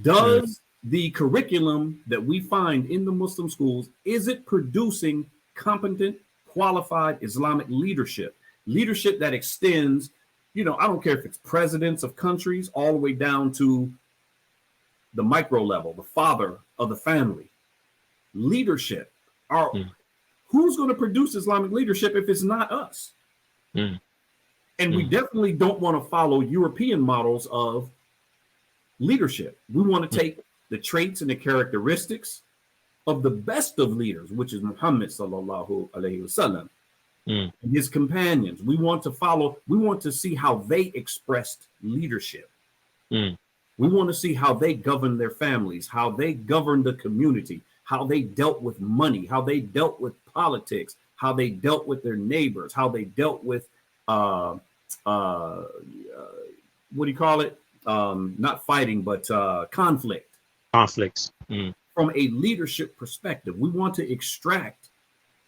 Does the curriculum that we find in the Muslim schools, is it producing competent, qualified Islamic leadership that extends, I don't care if it's presidents of countries all the way down to the micro level, the father of the family. Leadership. Who's going to produce Islamic leadership if it's not us? And we definitely don't want to follow European models of leadership. We want to take the traits and the characteristics of the best of leaders, which is Muhammad sallallahu alaihi wasallam and his companions. We want to see how they expressed leadership. We want to see how they governed their families, how they governed the community, how they dealt with money, how they dealt with politics, how they dealt with their neighbors, how they dealt with what do you call it? Not fighting, but conflicts. From a leadership perspective, we want to extract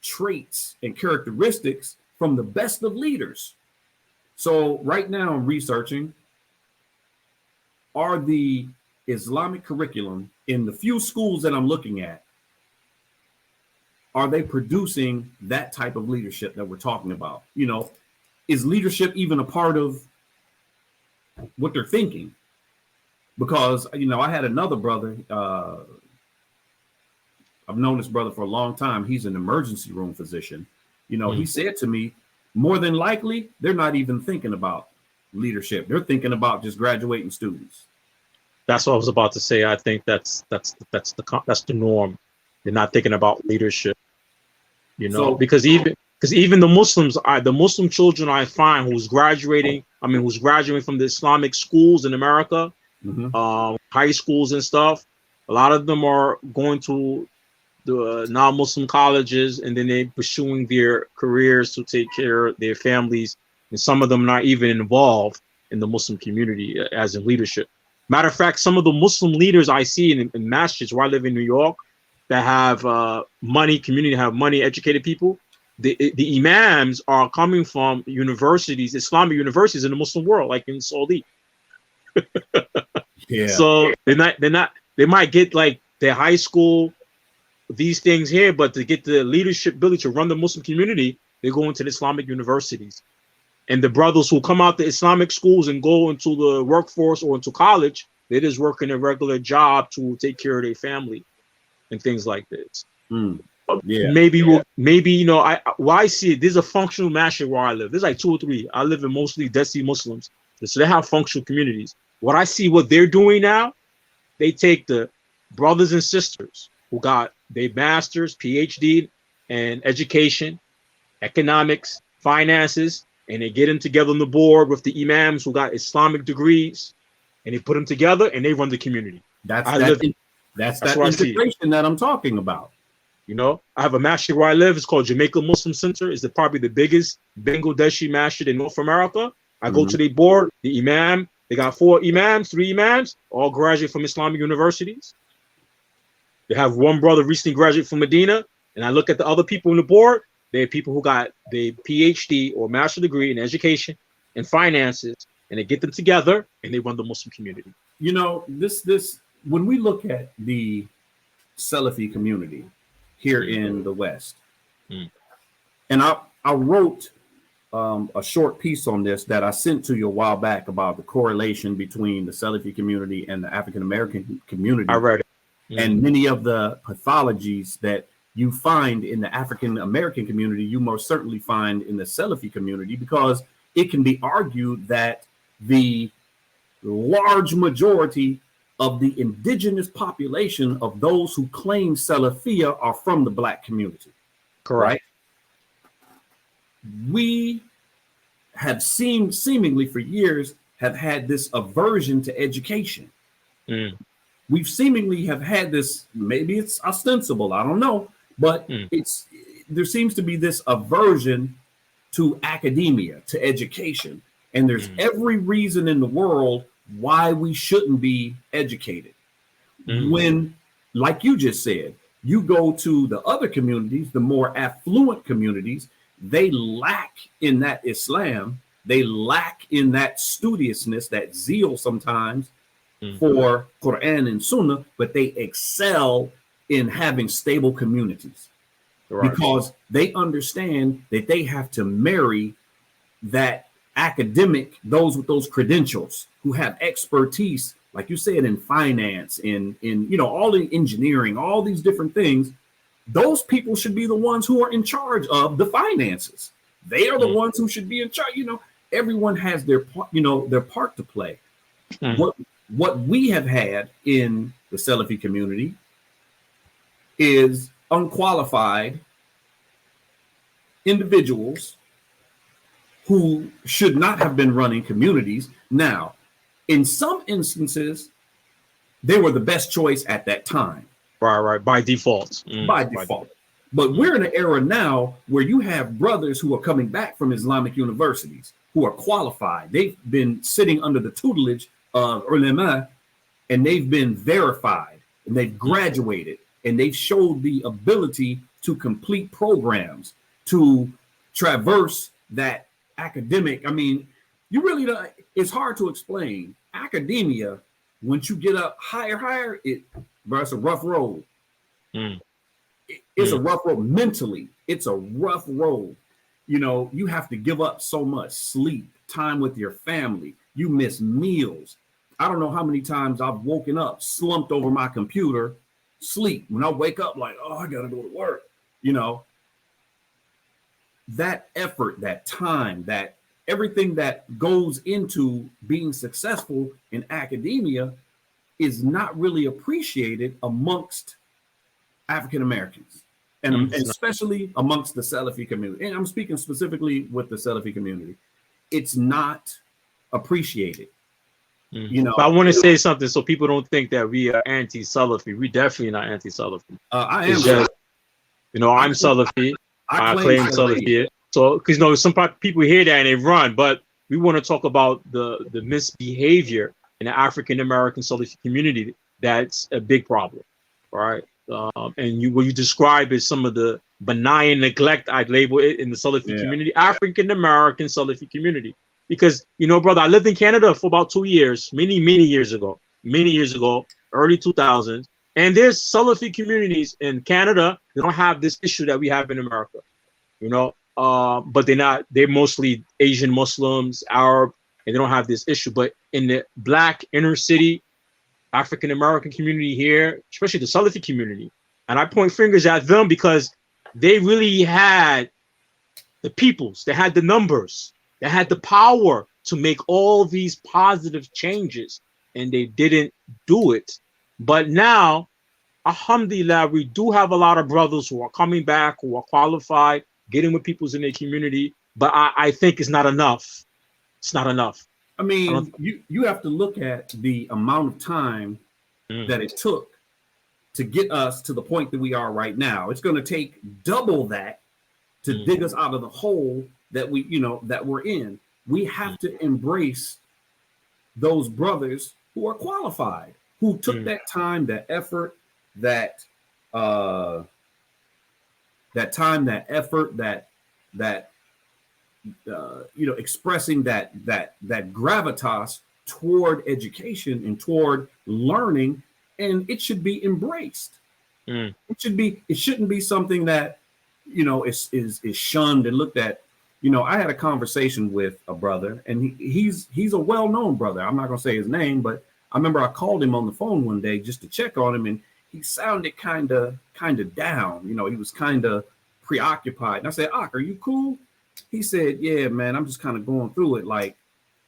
traits and characteristics from the best of leaders. So right now I'm researching, are the Islamic curriculum in the few schools that I'm looking at, are they producing that type of leadership that we're talking about? Is leadership even a part of what they're thinking? Because, I had another brother, I've known this brother for a long time. He's an emergency room physician. He said to me, more than likely, they're not even thinking about leadership. They're thinking about just graduating students. That's what I was about to say. I think that's the norm. They're not thinking about leadership, because even because even the Muslim children I find who's graduating from the Islamic schools in America, high schools and stuff, a lot of them are going to the non-Muslim colleges, and then they're pursuing their careers to take care of their families, and some of them not even involved in the Muslim community as in leadership. Matter of fact, some of the Muslim leaders I see in masjids where I live in New York that have money, educated people, the imams are coming from universities, Islamic universities in the Muslim world, like in Saudi. Yeah. So they might get like their high school, these things here, but to get the leadership ability to run the Muslim community, they go into the Islamic universities. And the brothers who come out the Islamic schools and go into the workforce or into college, they just work in a regular job to take care of their family and things like this. Yeah. Maybe I see it. There's a functional masjid where I live. There's like 2 or 3. I live in mostly Dead Sea Muslims, so they have functional communities. What I see, what they're doing now, they take the brothers and sisters who got their masters, Ph.D. and education, economics, finances, and they get them together on the board with the imams who got Islamic degrees, and they put them together and they run the community. That's that integration that I'm talking about. You know, I have a masjid where I live. It's called Jamaica Muslim Center. It's probably the biggest Bangladeshi masjid in North America. I go to the board, the imam. They got 3 imams, all graduate from Islamic universities. They have one brother recently graduated from Medina, and I look at the other people on the board. They're people who got the PhD or master degree in education and finances, and they get them together and they run the Muslim community. You know, this when we look at the Salafi community here in the West, and I wrote a short piece on this that I sent to you a while back about the correlation between the Salafi community and the African American community. I read it. And many of the pathologies that you find in the African American community, you most certainly find in the Salafi community, because it can be argued that the large majority of the indigenous population of those who claim Salafiyah are from the Black community. Correct. Right? We have seemingly for years have had this aversion to education. We've seemingly have had this, maybe it's ostensible, I don't know, but there seems to be this aversion to academia, to education. And there's every reason in the world why we shouldn't be educated. When, like you just said, you go to the other communities, the more affluent communities, they lack in that Islam, they lack in that studiousness, that zeal sometimes for Quran and Sunnah, but they excel in having stable communities because they understand that they have to marry that academic, those with those credentials who have expertise, like you said, in finance, in all the engineering, all these different things. Those people should be the ones who are in charge of the finances. They are the ones who should be in charge. Everyone has their part to play. What we have had in the Salafi community is unqualified individuals who should not have been running communities. Now, in some instances, they were the best choice at that time. Right. By default. By default. But we're in an era now where you have brothers who are coming back from Islamic universities who are qualified. They've been sitting under the tutelage of ulama, and they've been verified, and they've graduated, and they've showed the ability to complete programs, to traverse that academic. I mean, you really don't, it's hard to explain. Academia, once you get up higher, it's a rough road. It's a rough road mentally. It's a rough road. You have to give up so much sleep, time with your family. You miss meals. I don't know how many times I've woken up, slumped over my computer, sleep. When I wake up, like, oh, I got to go to work. That effort, that time, that everything that goes into being successful in academia is not really appreciated amongst African Americans. and especially amongst the Salafi community. And I'm speaking specifically with the Salafi community. It's not appreciated. You know, but I want to say something so people don't think that we are anti-Salafi. We definitely not anti-Salafi. I am. It's just, I'm Salafi. I claim Salafi. So, because some people hear that and they run, but we want to talk about the misbehavior in the African American Salafi community. That's a big problem, right? And what you describe as some of the benign neglect, I'd label it in the Salafi community, African American Salafi community. Because, brother, I lived in Canada for about 2 years, many years ago, early 2000s. And there's Salafi communities in Canada that don't have this issue that we have in America, but they're mostly Asian Muslims, Arab, and they don't have this issue. But in the Black inner city, African American community here, especially the Salafi community, and I point fingers at them because they really had the peoples, they had the numbers, they had the power to make all these positive changes, and they didn't do it. But now, alhamdulillah, we do have a lot of brothers who are coming back, who are qualified, getting with peoples in their community, but I think it's not enough. It's not enough. I mean, you have to look at the amount of time that it took to get us to the point that we are right now. It's going to take double that to dig us out of the hole that that we're in. We have to embrace those brothers who are qualified, who took that time, that effort, that expressing that gravitas toward education and toward learning, and it should be embraced. It shouldn't be something that is shunned and looked at. I had a conversation with a brother, and he's a well-known brother. I'm not gonna say his name, but I remember I called him on the phone one day just to check on him, and he sounded kind of down. He was kind of preoccupied. And I said, "Ak, are you cool?" He said, "Yeah, man, I'm just kind of going through it." Like,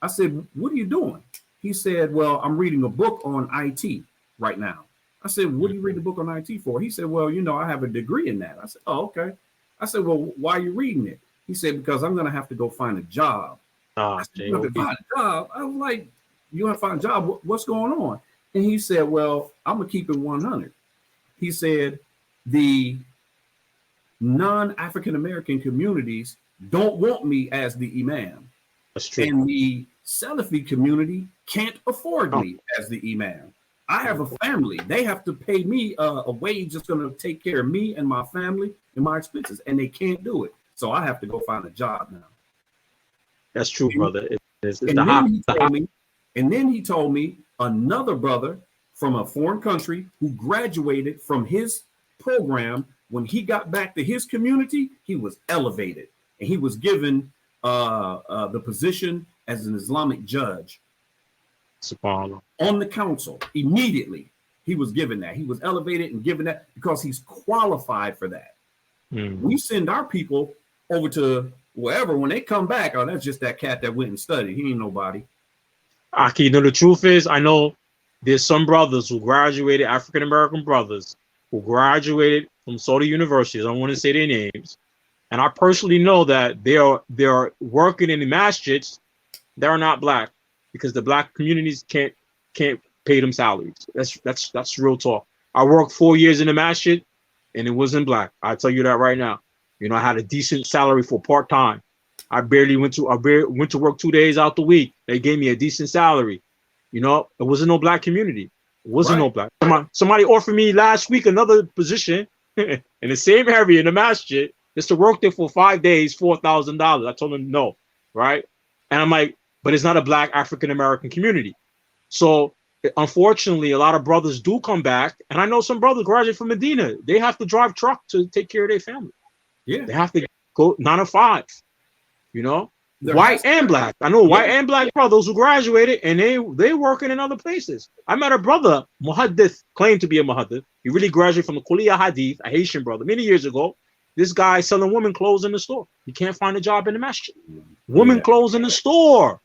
I said, "What are you doing?" He said, "Well, I'm reading a book on IT right now." I said, "What do you read the book on IT for?" He said, "Well, I have a degree in that." I said, "Oh, okay." I said, "Well, why are you reading it?" He said, "Because I'm going to have to go find a job." I said, "You have to find a job?" I was like, "You have to find a job? What's going on?" And he said, "Well, I'm going to keep it 100. He said, "The non-African American communities don't want me as the imam. That's true. And the Salafi community can't afford me as the imam. I have a family. They have to pay me a wage that's going to take care of me and my family and my expenses, and they can't do it. So I have to go find a job now." That's true, brother. And then he told me another brother from a foreign country who graduated from his program, when he got back to his community, he was elevated and he was given the position as an Islamic judge on the council. Immediately, he was given that. He was elevated and given that because he's qualified for that. We send our people over to wherever. When they come back, oh, that's just that cat that went and studied. He ain't nobody. Aki, the truth is, I know there's some brothers who graduated, African American brothers who graduated from Saudi universities. I don't want to say their names, and I personally know that they are working in the masjids that are not black because the black communities can't pay them salaries. That's real talk. I worked 4 years in the masjid, and it wasn't black. I tell you that right now. I had a decent salary for part-time. I went to work 2 days out the week. They gave me a decent salary. It wasn't no black community. It wasn't no black. Somebody offered me last week another position in the same area in the masjid just to work there for 5 days, $4,000. I told them no, right? And I'm like, but it's not a black African American community. So unfortunately, a lot of brothers do come back, and I know some brothers graduate from Medina. They have to drive truck to take care of their family. Yeah, they have to go 9 to 5. White and black. I know white and black brothers who graduated, and they working in other places. I met a brother, Muhaddith, claimed to be a Muhaddith. He really graduated from the Kuliya Hadith, a Haitian brother, many years ago. This guy selling women clothes in the store. He can't find a job in the masjid. Women clothes in the store.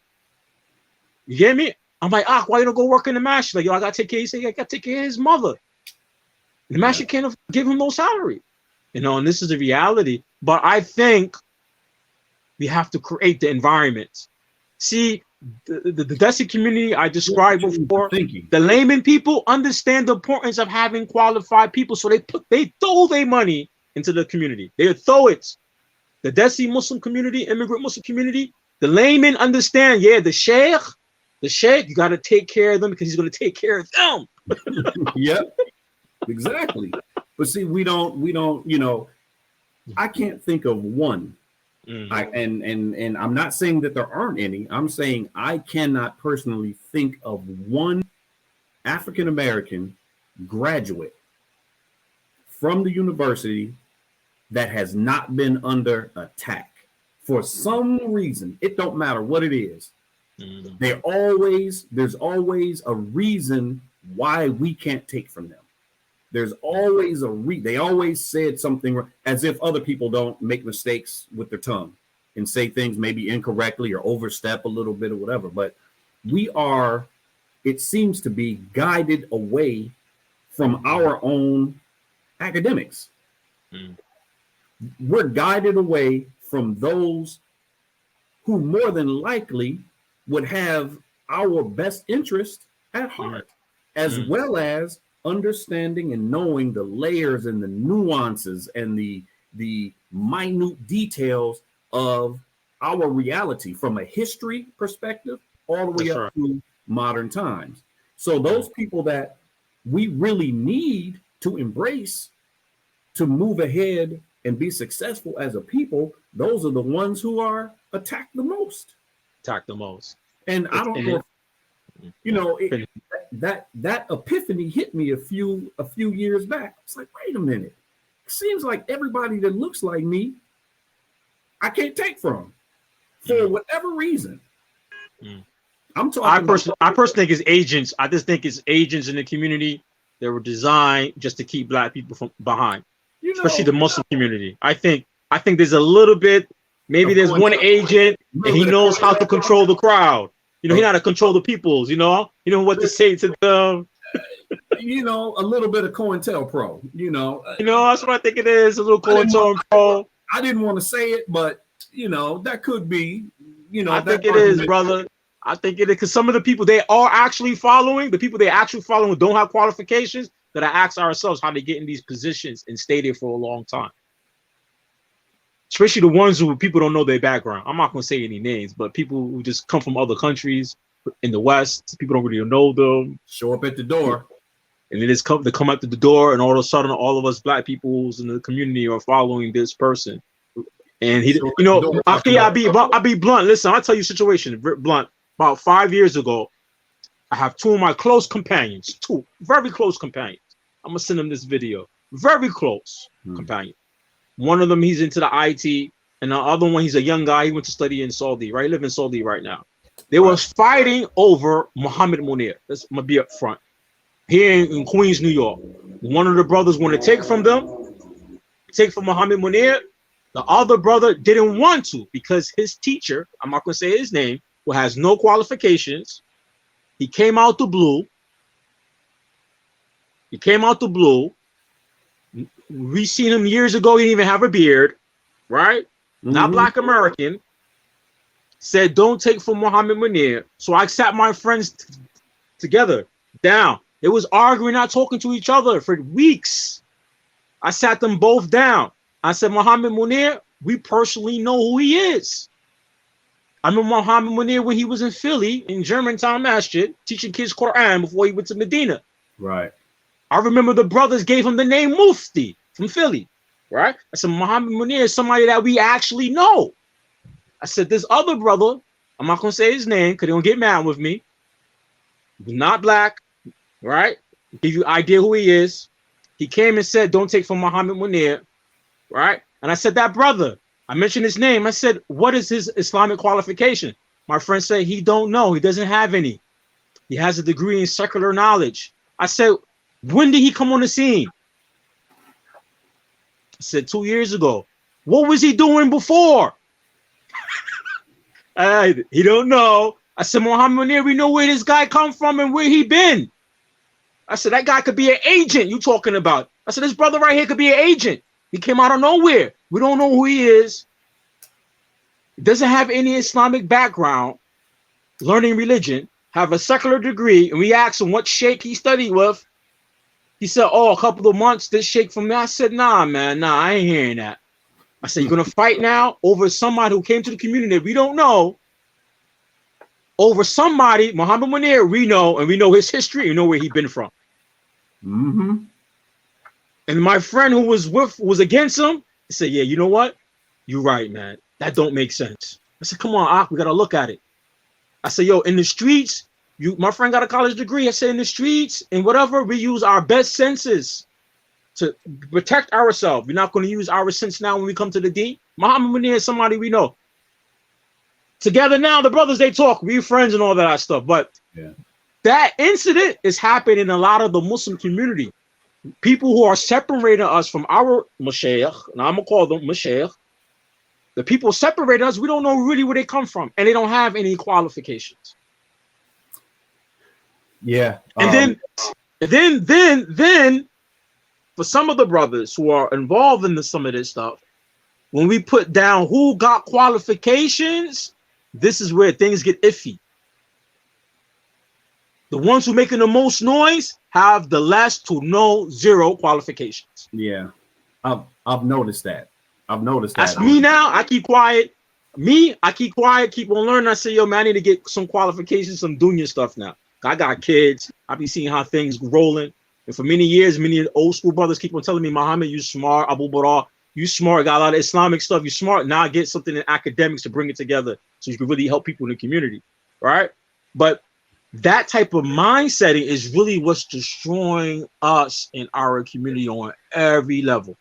You get me? I'm like, why you don't go work in the masjid? Like, yo, I gotta take care. He said, I gotta take care of his mother. The masjid can't give him no salary. And this is the reality. But I think we have to create the environment. See, the Desi community I described before, the layman people understand the importance of having qualified people, so they throw their money into the community. They throw it. The Desi Muslim community, immigrant Muslim community, the laymen understand, the sheikh, you got to take care of them because he's going to take care of them. Yep, exactly. But see, we don't, I can't think of one. And I'm not saying that there aren't any. I'm saying I cannot personally think of one African American graduate from the university that has not been under attack for some reason. It don't matter what it is. There's always a reason why we can't take from them. There's always they always said something, as if other people don't make mistakes with their tongue and say things maybe incorrectly or overstep a little bit or whatever. But it seems to be guided away from our own academics. We're guided away from those who more than likely would have our best interest at heart, as well as understanding and knowing the layers and the nuances and the minute details of our reality from a history perspective all the way up to modern times. So those people that we really need to embrace to move ahead and be successful as a people, those are the ones who are attacked the most. And I don't know, that epiphany hit me a few years back. It's like, wait a minute. It seems like everybody that looks like me, I can't take from for whatever reason. I'm talking. I personally think it's agents. I just think it's agents in the community that were designed just to keep black people from behind, especially the Muslim community. I think there's a little bit. Maybe there's one agent and he knows how to control the crowd. He know how to control the peoples. You know what to say to them. A little bit of COINTELPRO. That's what I think it is. A little COINTELPRO. I didn't want to say it, but that could be. I think it is, brother. I think it is, because some of the people they are actually following, don't have qualifications. That I ask ourselves how they get in these positions and stay there for a long time. Especially the ones who people don't know their background. I'm not going to say any names, but people who just come from other countries in the West, people don't really know them. Show up at the door. And they come up to the door, and all of a sudden, all of us black people in the community are following this person. And I'll be blunt. Listen, I'll tell you a situation, blunt. About 5 years ago, I have two of my close companions, two very close companions. I'm going to send them this video. Very close companion. One of them, he's into the IT, and the other one, he's a young guy. He went to study in Saudi, right? He lives in Saudi right now. They were fighting over Muhammad Munir. That's going to be up front. Here in Queens, New York. One of the brothers wanted to take from Muhammad Munir. The other brother didn't want to because his teacher, I'm not going to say his name, who has no qualifications, he came out the blue. We seen him years ago. He didn't even have a beard, right? Not black American. Said, don't take from Muhammad Munir. So I sat my friends together down. They was arguing, not talking to each other for weeks. I sat them both down. I said, Muhammad Munir, we personally know who he is. I remember Muhammad Munir when he was in Philly, in Germantown Masjid, teaching kids Quran before he went to Medina. Right. I remember the brothers gave him the name Mufti from Philly, right? I said, Muhammad Munir is somebody that we actually know. I said, this other brother, I'm not going to say his name because they don't get mad with me. He's not black, right? Give you an idea who he is. He came and said, don't take from Muhammad Munir, right? And I said, that brother, I mentioned his name. I said, what is his Islamic qualification? My friend said, he don't know. He doesn't have any. He has a degree in secular knowledge. I said, when did he come on the scene? I said, 2 years ago. What was he doing before? He don't know. I said, Muhammad Munir, we know where this guy come from and where he been. I said, that guy could be an agent you talking about. I said, this brother right here could be an agent. He came out of nowhere. We don't know who he is. Doesn't have any Islamic background, learning religion, have a secular degree, and we asked him what sheikh he studied with. He said, "Oh, a couple of months, this sheikh from there." I said, "Nah, man, nah, I ain't hearing that." I said, "You're gonna fight now over somebody who came to the community that we don't know, over somebody, Muhammad Munir, we know, and we know his history, and we know where he's been from." Mm-hmm. And my friend who was against him, he said, "Yeah, you know what? You're right, man. That don't make sense." I said, "Come on, Ak, we gotta look at it." I said, "Yo, in the streets, my friend got a college degree." I said, "In the streets and whatever, we use our best senses to protect ourselves. We're not going to use our sense now when we come to the D. Muhammad Munir is somebody we know. Together now, the brothers, they talk, we friends and all that stuff. But that incident is happening in a lot of the Muslim community. People who are separating us from our mashayikh, and I'm going to call them mashayikh, the people separating us, we don't know really where they come from, and they don't have any qualifications. Yeah. And then for some of the brothers who are involved in some of this stuff, when we put down who got qualifications, this is where things get iffy. The ones who making the most noise have the less to no zero qualifications. Yeah, I've noticed that. That's me now. I keep quiet. I keep quiet, keep on learning. I say, yo, man, I need to get some qualifications, some dunya stuff now. I got kids. I be seeing how things rolling. And for many years, many old school brothers keep on telling me, Muhammad, you smart, Abu Bara, you smart, got a lot of Islamic stuff, you smart. Now I get something in academics to bring it together so you can really help people in the community, right? But that type of mindset is really what's destroying us in our community on every level,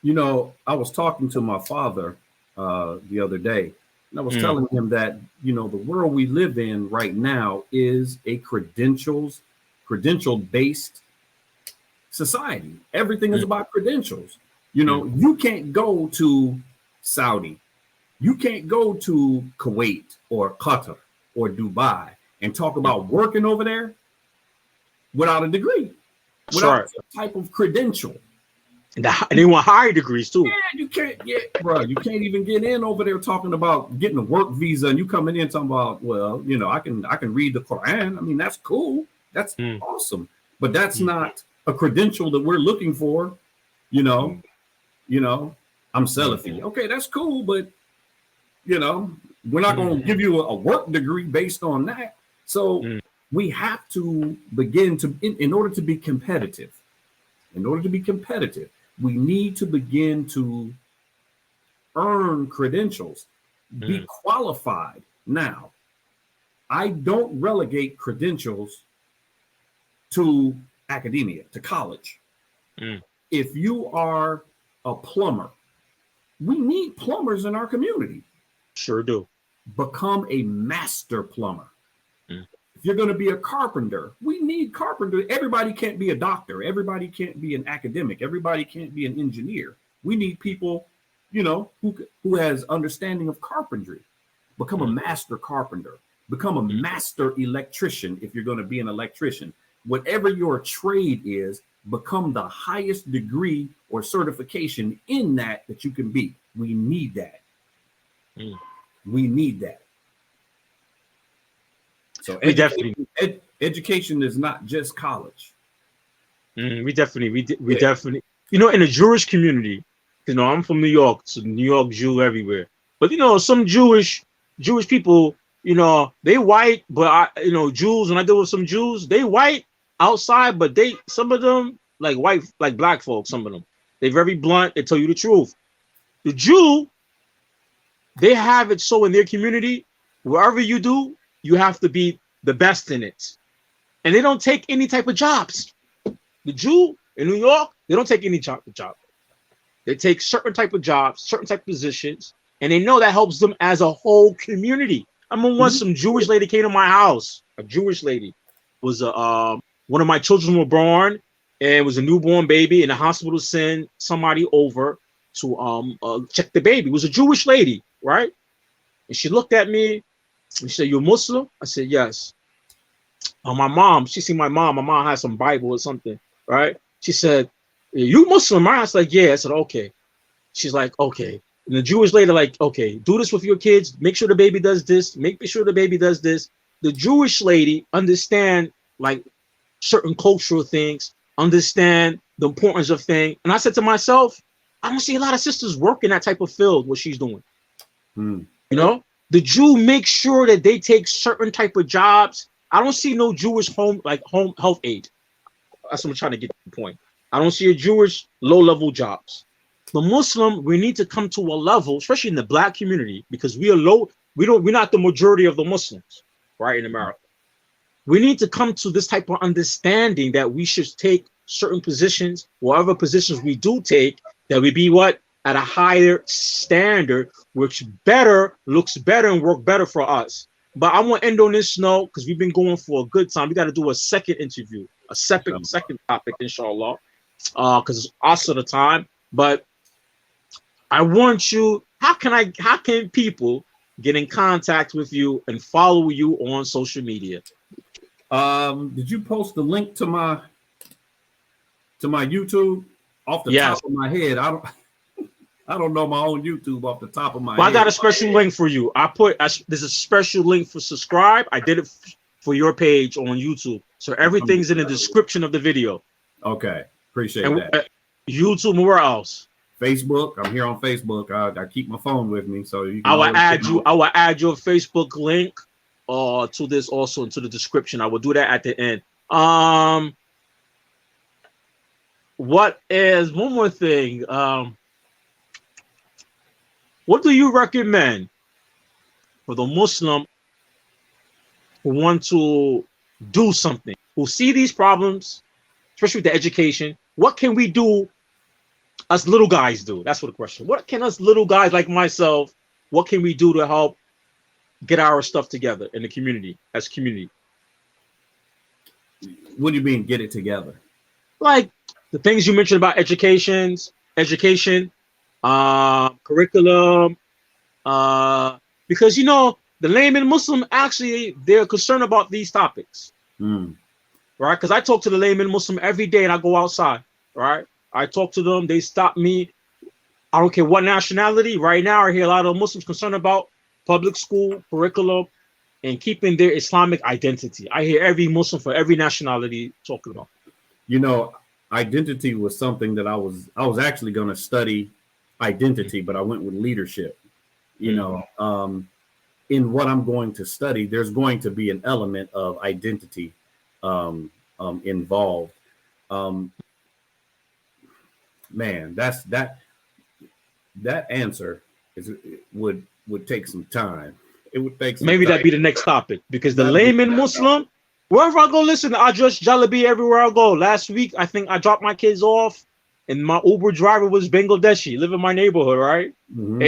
You know, I was talking to my father the other day, and I was telling him that, you know, the world we live in right now is a credential-based society. Everything is about credentials. You know, you can't go to Saudi, you can't go to Kuwait or Qatar or Dubai and talk about working over there without a degree, without some type of credential. And they want higher degrees too. Yeah, you can't get, bro. You can't even get in over there talking about getting a work visa, and you coming in talking about, well, you know, I can read the Quran. I mean, that's cool. That's awesome. But that's not a credential that we're looking for. You know, I'm Salafi. Okay, that's cool, but you know, we're not going to give you a work degree based on that. So we have to begin to, in order to be competitive, we need to begin to earn credentials, be qualified. Now, I don't relegate credentials to academia, to college. If you are a plumber, we need plumbers in our community. Sure do. Become a master plumber. If you're going to be a carpenter, we need carpenters. Everybody can't be a doctor. Everybody can't be an academic. Everybody can't be an engineer. We need people, you know, who has understanding of carpentry. Become a master carpenter. Become a master electrician if you're going to be an electrician. Whatever your trade is, become the highest degree or certification in that you can be. We need that. We need that. So education is not just college. We definitely, you know, in the Jewish community, you know, I'm from New York, so New York Jew everywhere. But you know, some Jewish people, you know, they white, but Jews. When I deal with some Jews, they white outside, but some of them like white, like black folks. Some of them, they're very blunt. They tell you the truth. The Jew, they have it so in their community, wherever you do, you have to be the best in it. And they don't take any type of jobs. The Jew in New York, they don't take any job. They take certain type of jobs, certain type of positions, and they know that helps them as a whole community. I remember once some Jewish lady came to my house. A Jewish lady was one of my children were born, and it was a newborn baby, and the hospital sent somebody over to check the baby. It was a Jewish lady, right? And she looked at me. She said, "You're Muslim?" I said, "Yes." My mom, she seen my mom. My mom had some Bible or something, right? She said, you Muslim, right? I was like, yeah. I said, okay. She's like, okay. And the Jewish lady like, okay, do this with your kids. Make sure the baby does this. Make sure the baby does this. The Jewish lady understand like certain cultural things, understand the importance of things. And I said to myself, I don't see a lot of sisters work in that type of field, what she's doing. You know, the Jew makes sure that they take certain type of jobs. I don't see no Jewish home health aid. That's what I'm trying to get to the point. I don't see a Jewish low-level jobs. The Muslim, we need to come to a level, especially in the Black community, because we are low. We're not the majority of the Muslims, right, in America. We need to come to this type of understanding that we should take certain positions, whatever positions we do take, that we be what? At a higher standard, which looks better and work better for us. But I want to end on this note because we've been going for a good time. We got to do a second interview, a second topic, inshallah, because it's also the time. But I want you, how can people get in contact with you and follow you on social media? Did you post the link to my YouTube off the top of my head? I don't know my own YouTube off the top of my head. I got a special link for you. There's a special link for subscribe. I did it for your page on YouTube. So everything's in the description of the video. Okay. Appreciate that. YouTube, and where else? Facebook. I'm here on Facebook. I keep my phone with me, so you can I will add your Facebook link to this also into the description. I will do that at the end. What is one more thing? What do you recommend for the Muslim who want to do something, who see these problems, especially with the education? What can we do? Us little guys do. That's what the question. What can us little guys like myself? What can we do to help get our stuff together in the community as community? What do you mean, get it together? Like the things you mentioned about education, curriculum, because the layman Muslim actually they're concerned about these topics, right? Because I talk to the layman Muslim every day, and I go outside, right? I talk to them. They stop me. I don't care what nationality. Right now, I hear a lot of Muslims concerned about public school curriculum and keeping their Islamic identity. I hear every Muslim for every nationality talking about. Identity was something that I was actually going to study identity, but I went with leadership. In what I'm going to study, there's going to be an element of identity involved. Man, that answer would take some time. It would take some maybe time. That'd be the next topic, because the layman Muslim, wherever I go, listen, I dress jalabi everywhere I go. Last week, I think I dropped my kids off, and my Uber driver was Bangladeshi, live in my neighborhood, right? And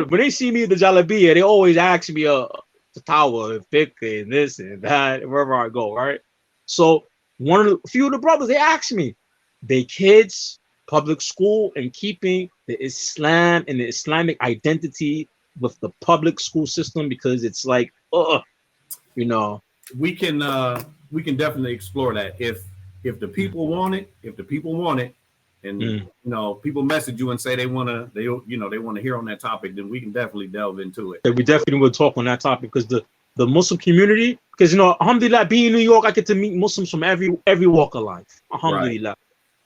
when they see me in the jalabi, they always ask me the tower and pick and this and that wherever I go, right? So a few of the brothers, they asked me, they kids, public school, and keeping the Islam and the Islamic identity with the public school system, because it's like, we can definitely explore that if the people want it, and people message you and say they want to hear on that topic, then we can definitely delve into it. Yeah, we definitely will talk on that topic, because the Muslim community, because alhamdulillah, being in New York, I get to meet Muslims from every walk of life, alhamdulillah. Right.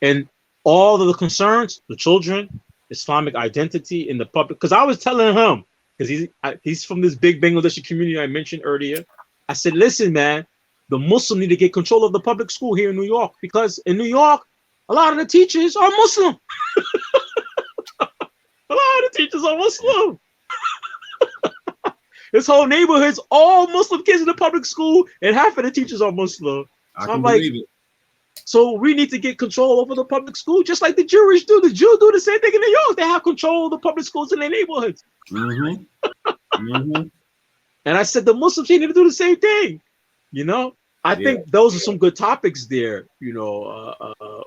And all of the concerns, the children, Islamic identity in the public. Because I was telling him, because he's from this big Bangladeshi community I mentioned earlier. I said, listen, man, the Muslim need to get control of the public school here in New York, because in New York, a lot of the teachers are Muslim. A lot of the teachers are Muslim. This whole neighborhood's all Muslim kids in the public school, and half of the teachers are Muslim. So I'm like, so we need to get control over the public school, just like the Jewish do. The Jews do the same thing in New York. They have control of the public schools in their neighborhoods. And I said the Muslims need to do the same thing. I think those are some good topics there.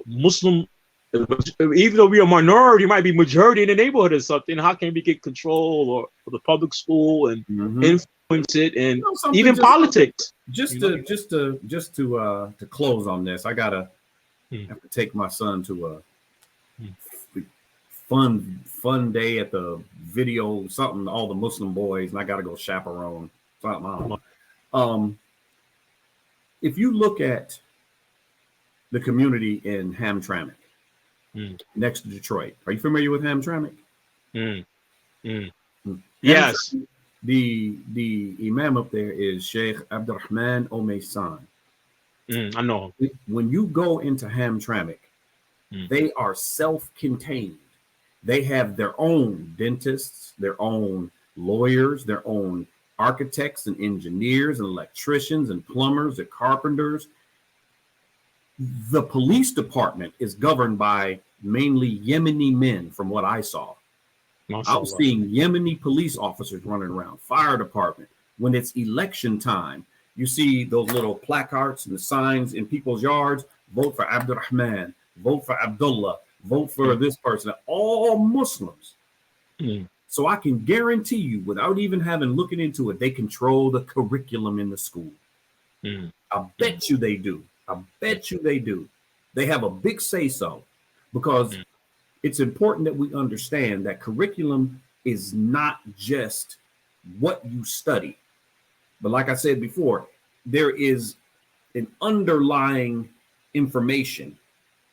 Muslim, even though we are minority, might be majority in the neighborhood or something. How can we get control of the public school and influence it, and even politics? Just to close on this, I have to take my son to fun day at the video something. All the Muslim boys, and I got to go chaperone something. I don't know. If you look at the community in Hamtramck, next to Detroit, are you familiar with Hamtramck? Yes. The imam up there is Sheikh Abdurrahman Omeisan. I know. When you go into Hamtramck, they are self-contained. They have their own dentists, their own lawyers, their own architects and engineers and electricians and plumbers and carpenters. The police department is governed by mainly Yemeni men, from what I saw. I was seeing Yemeni police officers running around, fire department. When it's election time, you see those little placards and the signs in people's yards: vote for Abdurrahman, vote for Abdullah, vote for this person. All Muslims. So I can guarantee you, without even having looking into it, they control the curriculum in the school. I bet you they do. I bet you they do. They have a big say-so, because it's important that we understand that curriculum is not just what you study. But like I said before, there is an underlying information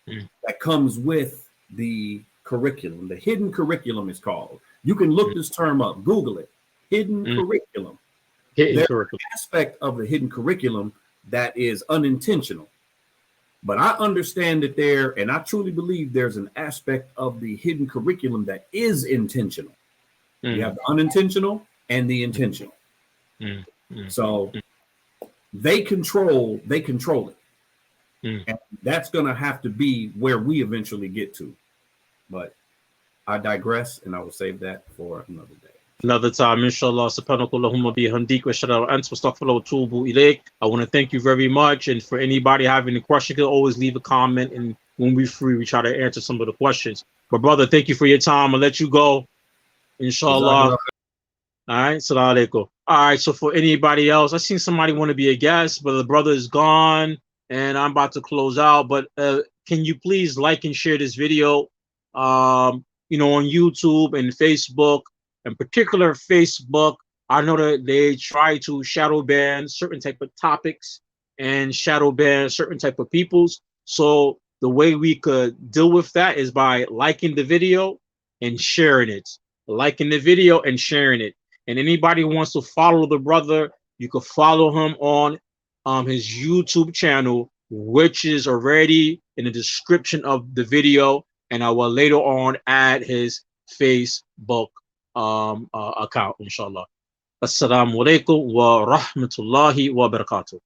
that comes with the curriculum. The hidden curriculum is called. You can look this term up, Google it. Hidden curriculum. There's an aspect of the hidden curriculum that is unintentional. But I understand that and I truly believe there's an aspect of the hidden curriculum that is intentional. You have the unintentional and the intentional. So they control it. And that's going to have to be where we eventually get to. But I digress, and I will save that for another day. Another time, inshallah. Subhanakallahumma bihamdik wa ashhadu an anta astaghfiruka wa atubu ilayk. I want to thank you very much. And for anybody having a question, you can always leave a comment. And when we're free, we try to answer some of the questions. But brother, thank you for your time. I'll let you go. Inshallah. All right. Assalamu alaikum. All right. So for anybody else, I seen somebody want to be a guest, but the brother is gone and I'm about to close out. But can you please like and share this video, on YouTube and Facebook? In particular, Facebook, I know that they try to shadow ban certain type of topics and shadow ban certain type of peoples. So the way we could deal with that is by liking the video and sharing it. Liking the video and sharing it. And anybody who wants to follow the brother, you can follow him on his YouTube channel, which is already in the description of the video. And I will later on add his Facebook account, inshallah. Assalamu alaikum wa rahmatullahi wa barakatuh.